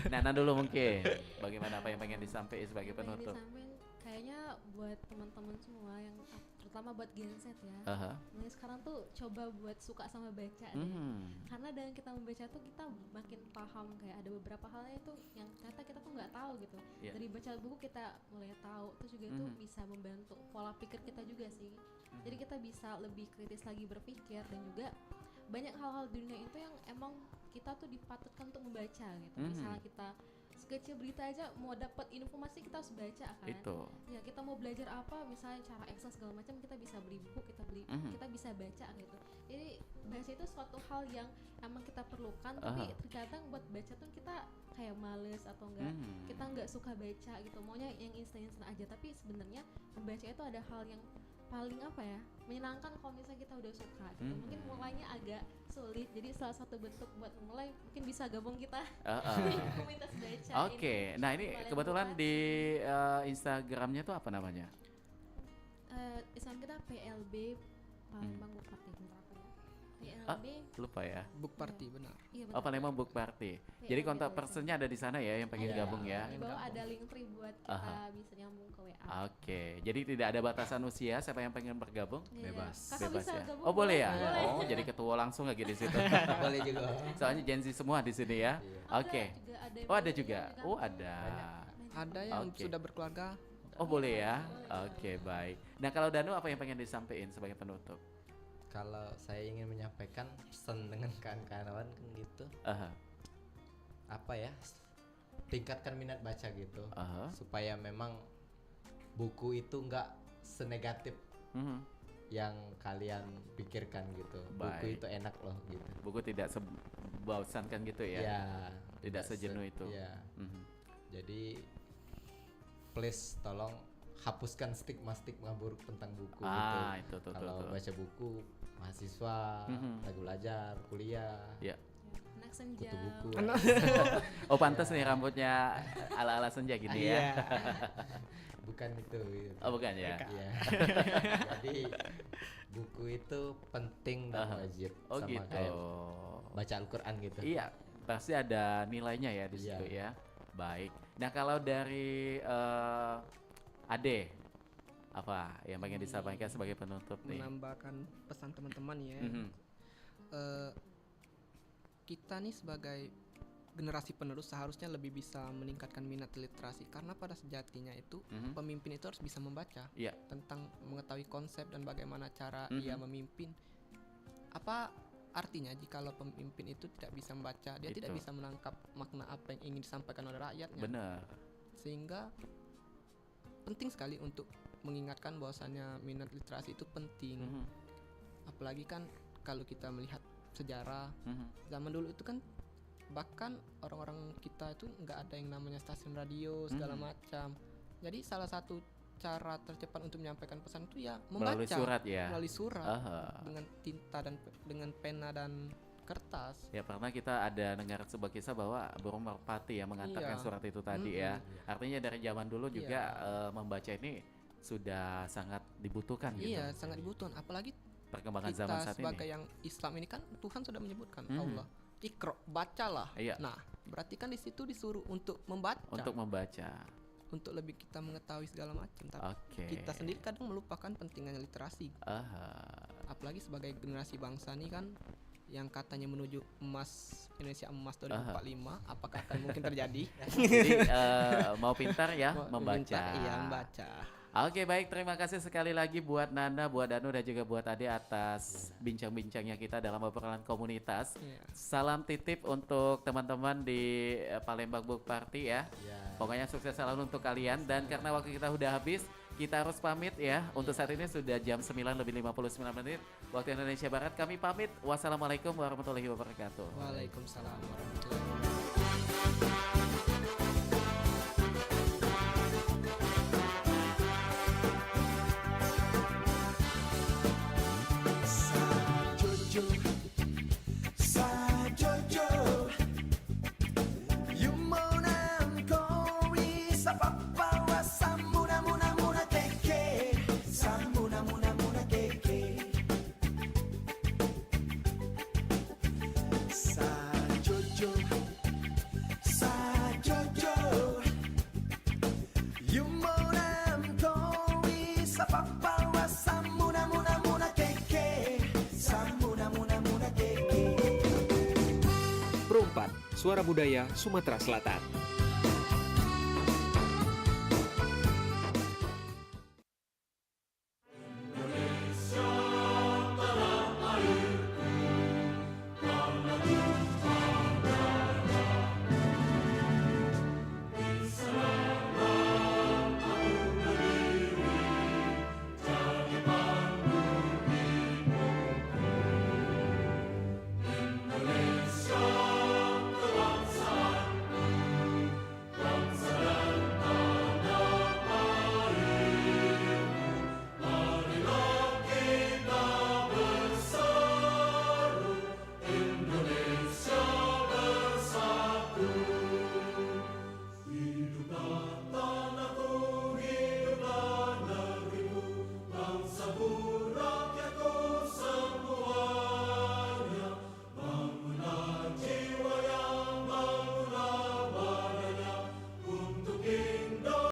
Speaker 3: Nana dulu mungkin. Bagaimana apa yang pengen disampaikan sebagai penutup?
Speaker 5: Kayaknya buat teman-teman semua yang terutama buat Gen Z ya. Mulai sekarang tuh coba buat suka sama baca deh. Karena dengan kita membaca tuh kita makin paham, kayak ada beberapa halnya itu yang ternyata kita tuh nggak tahu gitu. Dari baca buku kita mulai tahu, terus juga itu bisa membantu pola pikir kita juga sih. Jadi kita bisa lebih kritis lagi berpikir, dan juga banyak hal-hal di dunia itu yang emang kita tuh dipatutkan untuk membaca gitu. Misalnya kita sekecil berita aja mau dapat informasi kita harus baca kan.
Speaker 3: Itu.
Speaker 5: Ya kita mau belajar apa misalnya cara Excel segala macam kita bisa beli buku, kita bisa baca gitu. Jadi baca itu suatu hal yang emang kita perlukan, tapi terkadang buat baca tuh kita kayak males atau enggak, kita nggak suka baca gitu, maunya yang instan aja. Tapi sebenarnya membaca itu ada hal yang paling apa ya, menyenangkan kalau misalnya kita udah suka gitu. Mungkin mulainya agak sulit, jadi salah satu bentuk buat mulai mungkin bisa gabung kita di komunitas baca.
Speaker 3: Oke, nah ini kebetulan di Instagramnya tuh apa namanya?
Speaker 5: Instagram kita PLB Palembang Book Party. PLB
Speaker 3: lupa ya.
Speaker 6: Book Party benar.
Speaker 5: Iya,
Speaker 3: Oh, Palembang Book Party. Jadi kontak personnya ada di sana ya yang pengen gabung ya.
Speaker 5: Di bawah ada link free buat kita bisa nyambung ke WA.
Speaker 3: Oke, jadi tidak ada batasan usia, siapa yang pengen bergabung?
Speaker 4: Bebas.
Speaker 5: Kakak
Speaker 3: Bebas
Speaker 5: bisa
Speaker 3: ya.
Speaker 5: gabung,
Speaker 3: Oh boleh ya.
Speaker 5: boleh.
Speaker 3: Oh jadi ketua langsung lagi di situ.
Speaker 4: Boleh juga.
Speaker 3: Soalnya Gen Z semua di sini ya. Oke.
Speaker 5: Juga
Speaker 3: Oh ada juga. Oh ada.
Speaker 6: Ada yang
Speaker 3: Oke.
Speaker 6: sudah berkeluarga.
Speaker 3: Oh boleh ya. Oke baik. Nah kalau Danu apa yang pengen disampaikan sebagai penutup?
Speaker 4: Kalau saya ingin menyampaikan pesan dengan kawan-kawan kan gitu, apa ya, tingkatkan minat baca gitu, supaya memang buku itu nggak senegatif yang kalian pikirkan gitu. Buku
Speaker 3: Baik.
Speaker 4: itu enak loh gitu.
Speaker 3: Buku tidak membosankan gitu ya?
Speaker 4: Ya,
Speaker 3: Tidak sejenuh itu.
Speaker 4: Ya. Jadi please tolong hapuskan stigma buruk tentang buku gitu.
Speaker 3: Itu tuh.
Speaker 4: Kalau baca buku mahasiswa, lagi belajar, kuliah,
Speaker 3: Ya.
Speaker 5: Anak senja.
Speaker 4: kutu buku.
Speaker 3: Oh pantas nih rambutnya ala-ala senja gini ya?
Speaker 4: Bukan itu. Gitu.
Speaker 3: Oh bukan ya?
Speaker 4: Iya. Jadi buku itu penting dan wajib
Speaker 3: Oh
Speaker 4: sama
Speaker 3: gitu.
Speaker 4: kayak baca Al-Quran gitu.
Speaker 3: Iya, pasti ada nilainya ya di situ ya. Baik. Nah kalau dari Ade, apa yang pengen disampaikan sebagai penutup nih?
Speaker 6: Menambahkan pesan teman-teman ya. Kita nih sebagai generasi penerus seharusnya lebih bisa meningkatkan minat literasi, karena pada sejatinya itu pemimpin itu harus bisa membaca tentang mengetahui konsep dan bagaimana cara ia memimpin. Apa artinya jikalau pemimpin itu tidak bisa membaca, dia tidak bisa menangkap makna apa yang ingin disampaikan oleh rakyatnya.
Speaker 3: Benar.
Speaker 6: Sehingga penting sekali untuk mengingatkan bahwasannya minat literasi itu penting. Apalagi kan kalau kita melihat sejarah zaman dulu itu kan bahkan orang-orang kita itu nggak ada yang namanya stasiun radio segala macam. Jadi salah satu cara tercepat untuk menyampaikan pesan itu ya membaca
Speaker 3: melalui surat ya.
Speaker 6: Melalui surat dengan tinta dan dengan pena dan kertas.
Speaker 3: Ya pernah kita ada dengar sebuah kisah bahwa burung merpati yang mengantarkan surat itu tadi ya. Artinya dari zaman dulu juga membaca ini sudah sangat dibutuhkan gitu.
Speaker 6: Iya, sangat dibutuhkan. Apalagi
Speaker 3: perkembangan
Speaker 6: kita
Speaker 3: zaman saat
Speaker 6: sebagai
Speaker 3: ini.
Speaker 6: yang Islam ini kan Tuhan sudah menyebutkan Allah, Iqra, bacalah. Nah, berarti kan di situ disuruh untuk membaca.
Speaker 3: Untuk membaca.
Speaker 6: Untuk lebih kita mengetahui segala macam. Tapi kita sendiri kadang melupakan pentingnya literasi. Apalagi sebagai generasi bangsa nih kan yang katanya menuju Indonesia emas 2045, apakah akan mungkin terjadi?
Speaker 3: Jadi mau pintar ya membaca.
Speaker 6: Iya, membaca.
Speaker 3: Oke baik, terima kasih sekali lagi buat Nana, buat Danu dan juga buat Ade atas bincang-bincangnya kita dalam obrolan komunitas. Salam titip untuk teman-teman di Palembang Book Party ya. Pokoknya sukses selalu untuk kalian, dan karena waktu kita udah habis, kita harus pamit ya. Untuk saat ini sudah jam 9:59 waktu Indonesia Barat. Kami pamit. Wassalamualaikum warahmatullahi wabarakatuh.
Speaker 6: Waalaikumsalam warahmatullahi wabarakatuh.
Speaker 1: Suara Budaya Sumatera Selatan.